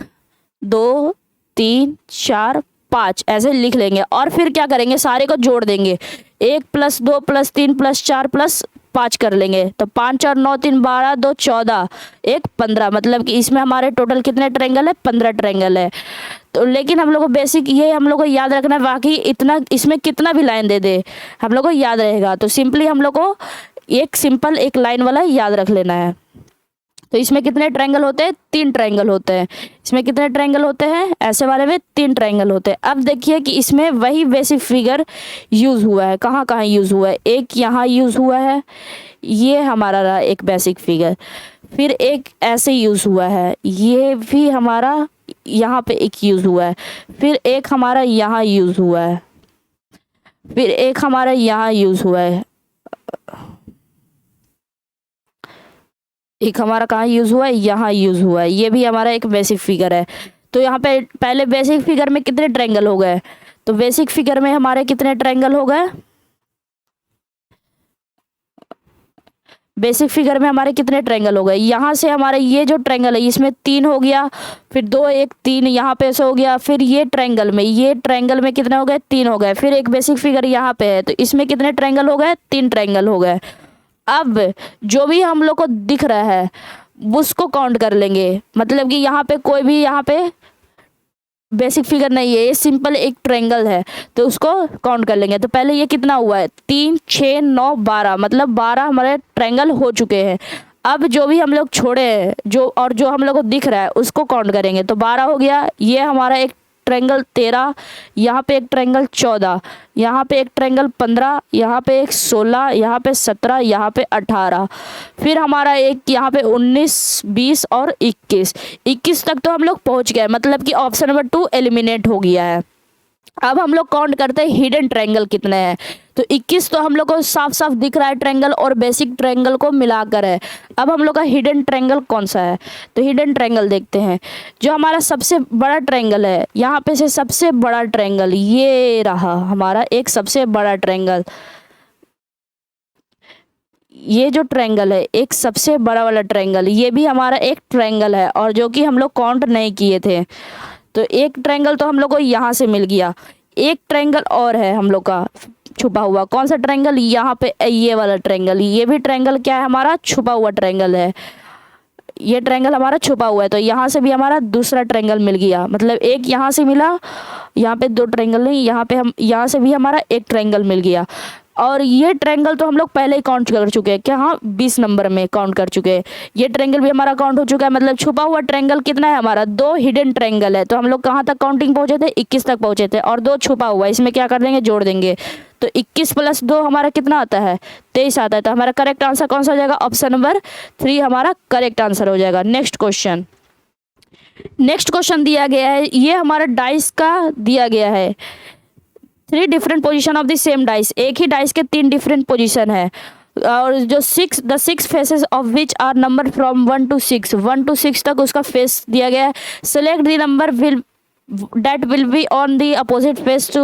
2 3 4 5 ऐसे लिख लेंगे, और फिर क्या करेंगे सारे को जोड़ देंगे, 1 + 2 + 3 + 4 + 5 कर लेंगे। तो 5 और 9 3 12 2 14 1 15। मतलब कि इसमें हमारे टोटल कितने ट्रायंगल है 15 ट्रायंगल है। तो लेकिन हम लोग को बेसिक ये हम लोग को याद रखना है, बाकी इतना इसमें कितना भी लाइन दे दे हम लोग को याद रहेगा। तो सिंपली हम लोग को एक सिंपल एक लाइन वाला याद रख लेना है। तो इसमें कितने ट्रायंगल होते हैं 3 ट्रायंगल होते हैं। इसमें कितने ट्रायंगल होते हैं, ऐसे वाले में 3 ट्रायंगल होते हैं। अब देखिए कि इसमें वही बेसिक फिगर यूज़ हुआ है, कहाँ कहाँ यूज़ हुआ है। एक यहाँ यूज़ हुआ है, ये हमारा रहा एक बेसिक फिगर, फिर एक ऐसे यूज़ हुआ है, ये भी हमारा यहाँ पे एक यूज़ हुआ है, फिर एक हमारा यहाँ यूज़ हुआ है, फिर एक हमारा यहाँ यूज़ हुआ है, एक हमारा कहाँ यूज़ हुआ है, यहाँ यूज़ हुआ है। ये भी हमारा एक बेसिक फिगर है। तो यहाँ पे पहले बेसिक फिगर में कितने ट्रायंगल हो गए, तो बेसिक फिगर में हमारे कितने ट्रायंगल हो गए, बेसिक फिगर में हमारे कितने ट्रायंगल हो गए। यहाँ से हमारे ये जो ट्रायंगल है इसमें 3 हो गया, फिर 2 1 3 यहाँ पे ऐसे हो गया, फिर ये ट्रायंगल में कितने हो गए, 3 हो गए, फिर एक बेसिक फिगर यहाँ पे है तो इसमें कितने ट्रायंगल हो गए, 3 ट्रायंगल हो गए। अब जो भी हम लोग को दिख रहा है उसको काउंट कर लेंगे, मतलब कि यहाँ पे कोई भी यहाँ पे बेसिक फिगर नहीं है, ये सिंपल एक ट्रायंगल है तो उसको काउंट कर लेंगे। तो पहले ये कितना हुआ है, 3 6 9 12, मतलब 12 हमारे ट्रायंगल हो चुके हैं। अब जो भी हम लोग छोड़े हैं जो हम लोग को दिख रहा है उसको काउंट करेंगे तो 12 हो गया। ये हमारा एक ट्रायंगल 13, यहाँ पे एक ट्रायंगल 14, यहाँ पे एक ट्रायंगल 15, यहाँ पे एक 16, यहाँ पे 17, यहाँ पे 18, फिर हमारा एक यहाँ पे 19 20 और 21 तक तो हम लोग पहुँच गए, मतलब कि ऑप्शन नंबर 2 एलिमिनेट हो गया है। अब हम लोग काउंट करते हैं हिडन ट्रायंगल कितने हैं, तो 21 तो हम लोग को साफ साफ दिख रहा है ट्रायंगल और बेसिक ट्रायंगल को मिलाकर है। अब हम लोग का हिडन ट्रायंगल कौन सा है, तो हिडन ट्रायंगल देखते हैं। जो हमारा सबसे बड़ा ट्रायंगल है, यहाँ पे से सबसे बड़ा ट्रायंगल ये रहा हमारा एक सबसे बड़ा ट्रायंगल, ये जो ट्रायंगल है एक सबसे बड़ा वाला ट्रायंगल, ये भी हमारा एक ट्रायंगल है और जो कि हम लोग काउंट नहीं किए थे। तो एक ट्रायंगल तो हम लोग को यहाँ से मिल गया, एक ट्रायंगल और है हम लोग का छुपा हुआ। कौन सा ट्रायंगल, यहाँ पे ये वाला ट्रायंगल, ये भी ट्रायंगल क्या है हमारा, छुपा हुआ ट्रायंगल है। ये ट्रायंगल हमारा छुपा हुआ है तो यहाँ से भी हमारा दूसरा ट्रायंगल मिल गया, मतलब एक यहाँ से मिला, यहाँ पे 2 ट्रायंगल नहीं, यहाँ से भी हमारा एक ट्रायंगल मिल गया। और ये ट्रायंगल तो हम लोग पहले ही काउंट कर चुके हैं, क्या, हाँ 20 नंबर में काउंट कर चुके हैं। ये ट्रायंगल भी हमारा काउंट हो चुका है, मतलब छुपा हुआ ट्रायंगल कितना है हमारा, 2 हिडन ट्रायंगल है। तो हम लोग कहाँ तक काउंटिंग पहुंचे थे, 21 तक पहुंचे थे, और 2 छुपा हुआ है, इसमें क्या कर देंगे, जोड़ देंगे। तो 21 + 2 हमारा कितना आता है, 23 आता है। तो हमारा करेक्ट आंसर कौन सा हो जाएगा, ऑप्शन नंबर 3 हमारा करेक्ट आंसर हो जाएगा। नेक्स्ट क्वेश्चन दिया गया है, ये हमारा डाइस का दिया गया है, 3 different position of the same dice, एक ही डाइस के 3 डिफरेंट पोजीशन है, और जो 6 faces of which are number from 1 to 6 तक उसका फेस दिया गया है। Select the number that will be on the opposite face to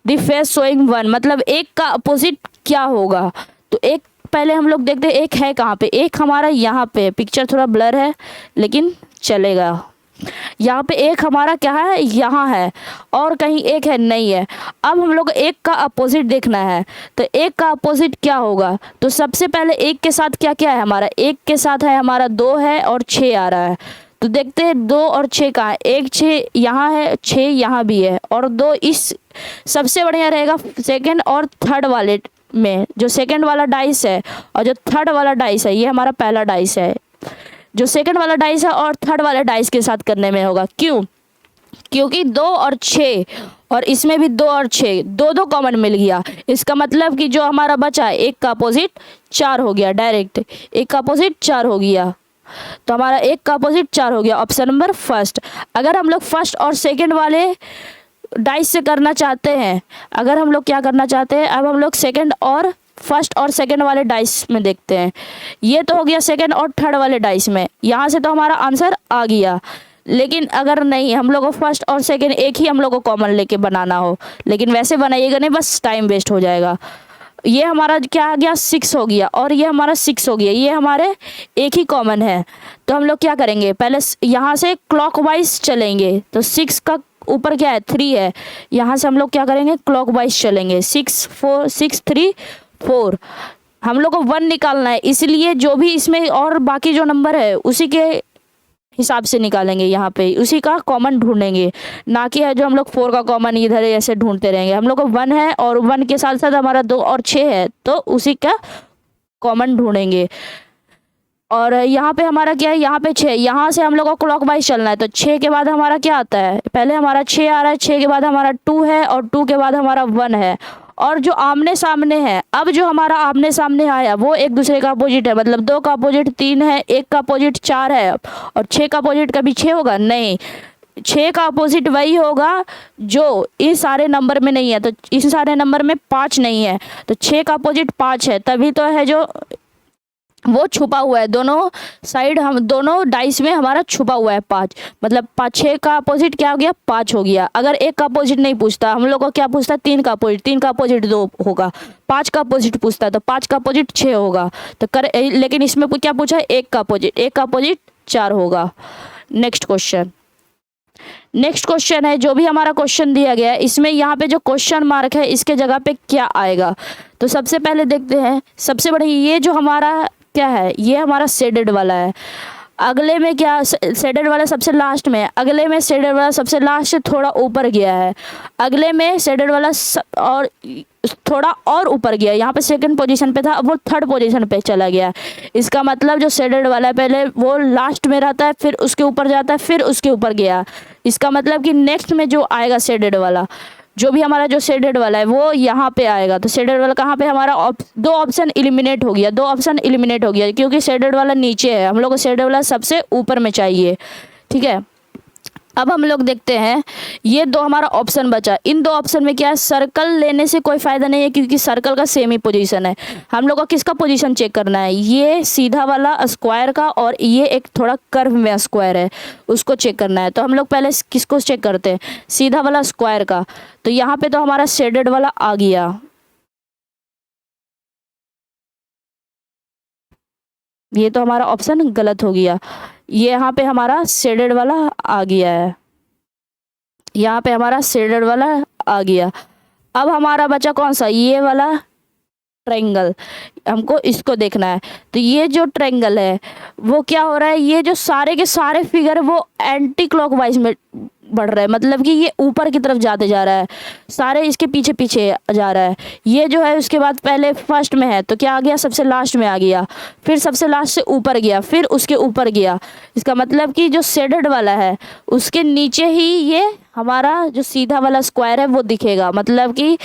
the face showing 1, मतलब एक का अपोजिट क्या होगा। तो एक पहले हम लोग देखते हैं एक है कहाँ पे, एक हमारा यहाँ पे, पिक्चर थोड़ा ब्लर है लेकिन चलेगा। यहाँ पे एक हमारा क्या है, यहाँ है, और कहीं एक है नहीं है। अब हम लोग एक का अपोजिट देखना है, तो एक का अपोजिट क्या होगा, तो सबसे पहले एक के साथ क्या क्या है हमारा, एक के साथ है हमारा 2 है और 6 आ रहा है। तो देखते हैं 2 और 6 कहाँ है, 1 6 यहाँ है, 6 यहाँ भी है, और 2 इस सबसे बढ़िया रहेगा सेकंड और थर्ड वाले में, जो सेकंड वाला डाइस है और जो थर्ड वाला डाइस है, ये हमारा पहला डाइस है, जो सेकंड वाला डाइस है और थर्ड वाले डाइस के साथ करने में होगा। क्यों, क्योंकि 2 और 6 और इसमें भी 2 और 6 दो कॉमन मिल गया, इसका मतलब कि जो हमारा बचा एक का अपोजिट 4 हो गया, डायरेक्ट एक का अपोजिट 4 हो गया। तो हमारा एक का अपोजिट 4 हो गया, ऑप्शन नंबर फर्स्ट। अगर हम लोग फर्स्ट और सेकंड वाले डाइस से करना चाहते हैं, अगर हम लोग क्या करना चाहते हैं, अब हम लोग सेकंड और फर्स्ट और सेकंड वाले डाइस में देखते हैं। ये तो हो गया सेकंड और थर्ड वाले डाइस में, यहाँ से तो हमारा आंसर आ गया। लेकिन अगर नहीं, हम लोग को फर्स्ट और सेकंड एक ही हम लोग को कॉमन लेके बनाना हो, लेकिन वैसे बनाइएगा नहीं, बस टाइम वेस्ट हो जाएगा। ये हमारा क्या आ गया, 6 हो गया, और ये हमारा 6 हो गया, ये हमारे एक ही कॉमन है। तो हम लोग क्या करेंगे, पहले यहाँ से क्लॉकवाइज चलेंगे, तो 6 का ऊपर क्या है, 3 है, यहाँ से हम लोग क्या करेंगे, क्लॉकवाइज चलेंगे, 6 4 6 3 4, हम लोग को 1 निकालना है, इसलिए जो भी इसमें और बाकी जो नंबर है उसी के हिसाब से निकालेंगे, यहाँ पे उसी का कॉमन ढूंढेंगे, ना कि है जो हम लोग 4 का कॉमन इधर ऐसे ढूंढते रहेंगे। हम लोग को 1 है और 1 के साथ साथ हमारा 2 और 6 है, तो उसी का कॉमन ढूंढेंगे। और यहाँ पे हमारा क्या है, यहाँ पे 6, यहाँ से हम लोग को क्लॉकवाइज चलना है, तो 6 के बाद हमारा क्या आता है, पहले हमारा 6 आ रहा है, 6 के बाद हमारा 2 है, और 2 के बाद हमारा 1 है, और जो आमने सामने है, अब जो हमारा आमने सामने आया वो एक दूसरे का अपोजिट है, मतलब 2 का अपोजिट 3 है, 1 का अपोजिट 4 है, और 6 का अपोजिट कभी 6 होगा? नहीं, 6 का अपोजिट वही होगा जो इस सारे नंबर में नहीं है, तो इस सारे नंबर में 5 नहीं है, तो 6 का अपोजिट 5 है, तभी तो है जो वो छुपा हुआ है, दोनों साइड हम दोनों डाइस में हमारा छुपा हुआ है 5, मतलब 5 6 का अपोजिट क्या हो गया? 5 हो गया। अगर 1 का अपोजिट नहीं पूछता, हम लोग को क्या पूछता? 3 का अपोजिट, 3 का अपोजिट 2 होगा। 5 का अपोजिट पूछता है तो 5 का अपोजिट 6 होगा, तो लेकिन इसमें क्या पूछा है? 1 का अपोजिट, 1 का अपोजिट 4 होगा। नेक्स्ट क्वेश्चन है, जो भी हमारा क्वेश्चन दिया गया है इसमें यहाँ पे जो क्वेश्चन मार्क है इसके जगह पे क्या आएगा? तो सबसे पहले देखते हैं, सबसे बड़ी ये जो हमारा क्या है, ये हमारा शेडेड वाला है। अगले में क्या, शेडेड वाला सबसे लास्ट में है, अगले में शेडेड वाला सबसे लास्ट से थोड़ा ऊपर गया है, अगले में शेडेड वाला और थोड़ा और ऊपर गया, यहाँ पे सेकंड पोजीशन पे था, अब वो थर्ड पोजीशन पे चला गया। इसका मतलब जो शेडेड वाला है पहले वो लास्ट में रहता है, फिर उसके ऊपर जाता है, फिर उसके ऊपर गया। इसका मतलब कि नेक्स्ट में जो आएगा शेडेड वाला, जो भी हमारा जो शेडेड वाला है वो यहाँ पे आएगा। तो शेडेड वाला कहाँ पे? हमारा 2 ऑप्शन एलिमिनेट हो गया, 2 ऑप्शन एलिमिनेट हो गया, क्योंकि शेडेड वाला नीचे है, हम लोग को शेडेड वाला सबसे ऊपर में चाहिए। ठीक है, अब हम लोग देखते हैं, ये 2 हमारा ऑप्शन बचा। इन 2 ऑप्शन में क्या है? सर्कल लेने से कोई फ़ायदा नहीं है, क्योंकि सर्कल का सेम ही पोजीशन है। हम लोग को किसका पोजीशन चेक करना है? ये सीधा वाला स्क्वायर का, और ये एक थोड़ा कर्व में स्क्वायर है, उसको चेक करना है। तो हम लोग पहले किसको चेक करते हैं? सीधा वाला स्क्वायर का। तो यहाँ पे तो हमारा शेडेड वाला आ गया, ये तो हमारा ऑप्शन गलत हो गया। ये यहाँ पे हमारा शेडेड वाला आ गया है, यहाँ पे हमारा शेडेड वाला आ गया। अब हमारा बचा कौन सा? ये वाला ट्रायंगल, हमको इसको देखना है। तो ये जो ट्रायंगल है वो क्या हो रहा है? ये जो सारे के सारे फिगर वो एंटी क्लॉकवाइज में बढ़ रहा है, मतलब कि ये ऊपर की तरफ जाते जा रहा है, सारे इसके पीछे पीछे जा रहा है। ये जो है उसके बाद पहले फर्स्ट में है तो क्या आ गया? सबसे लास्ट में आ गया, फिर सबसे लास्ट से ऊपर गया, फिर उसके ऊपर गया। इसका मतलब कि जो शेडेड वाला है उसके नीचे ही ये हमारा जो सीधा वाला स्क्वायर है वो दिखेगा, मतलब कि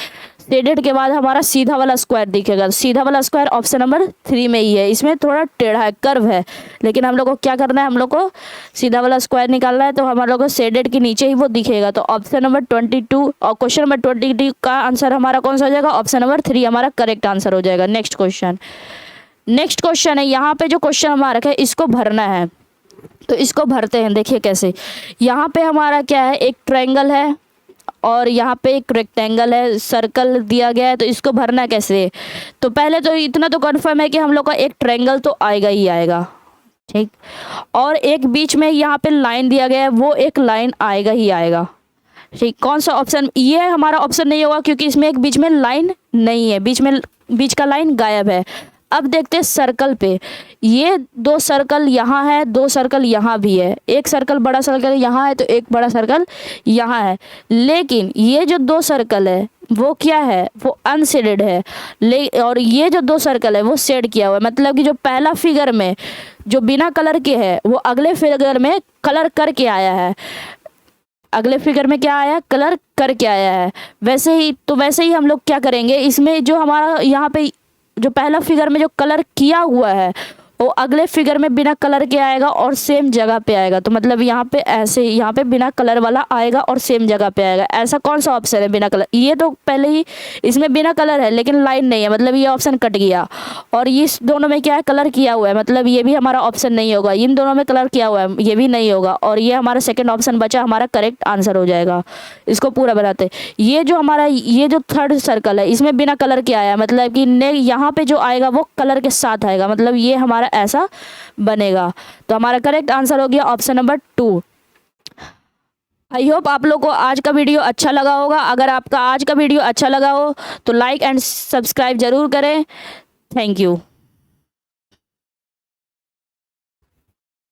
शेडेड के बाद हमारा सीधा वाला स्क्वायर दिखेगा। सीधा वाला स्क्वायर ऑप्शन नंबर 3 में ही है, इसमें थोड़ा टेढ़ा है, कर्व है, लेकिन हम लोग को क्या करना है? हम लोग को सीधा वाला स्क्वायर निकालना है, तो हम लोग को शेडेड के नीचे ही वो दिखेगा। तो ऑप्शन नंबर 22 और क्वेश्चन नंबर 22 का आंसर हमारा कौन सा हो जाएगा? ऑप्शन नंबर 3 हमारा करेक्ट आंसर हो जाएगा। नेक्स्ट क्वेश्चन है, यहाँ पे जो क्वेश्चन मार्क है इसको भरना है, तो इसको भरते हैं। देखिए कैसे, यहाँ पे हमारा क्या है? एक ट्रायंगल है और यहाँ पे एक रेक्टेंगल है, सर्कल दिया गया है, तो इसको भरना कैसे? तो पहले तो इतना तो कन्फर्म है कि हम लोग का एक ट्रायंगल तो आएगा ही आएगा, ठीक, और एक बीच में यहाँ पे लाइन दिया गया है, वो एक लाइन आएगा ही आएगा, ठीक। कौन सा ऑप्शन? ये हमारा ऑप्शन नहीं होगा, क्योंकि इसमें एक बीच में लाइन नहीं है, बीच का लाइन गायब है। अब देखते हैं सर्कल पे, ये 2 सर्कल यहाँ है, 2 सर्कल यहाँ भी है, एक सर्कल बड़ा सर्कल यहाँ है तो एक बड़ा सर्कल यहाँ है, लेकिन ये जो 2 सर्कल है वो क्या है? वो अनशेडेड है। और ये जो 2 सर्कल है वो शेड किया हुआ है, मतलब कि जो पहला फिगर में जो बिना कलर के है वो अगले फिगर में कलर करके आया है, अगले फिगर में क्या आया? कलर करके आया है। वैसे ही हम लोग क्या करेंगे, इसमें जो हमारा यहाँ पे जो पहला फिगर में जो कलर किया हुआ है वो अगले फिगर में बिना कलर के आएगा और सेम जगह पे आएगा। तो मतलब यहाँ पे ऐसे, यहाँ पे बिना कलर वाला आएगा और सेम जगह पे आएगा। ऐसा कौन सा ऑप्शन है बिना कलर? ये तो पहले ही इसमें बिना कलर है लेकिन लाइन नहीं है, मतलब ये ऑप्शन कट गया। और इस दोनों में क्या है? कलर किया हुआ है, मतलब ये भी हमारा ऑप्शन नहीं होगा। इन दोनों में कलर किया हुआ है, ये भी नहीं होगा। और ये हमारा सेकेंड ऑप्शन बचा, हमारा करेक्ट आंसर हो जाएगा। इसको पूरा बनाते, ये जो हमारा ये जो थर्ड सर्कल है इसमें बिना कलर के आया, मतलब कि यहाँ पे जो आएगा वो कलर के साथ आएगा, मतलब ये हमारा ऐसा बनेगा। तो हमारा करेक्ट आंसर हो गया ऑप्शन नंबर 2। आई होप आप लोग को आज का वीडियो अच्छा लगा होगा। अगर आपका आज का वीडियो अच्छा लगा हो तो लाइक एंड सब्सक्राइब जरूर करें। Thank you.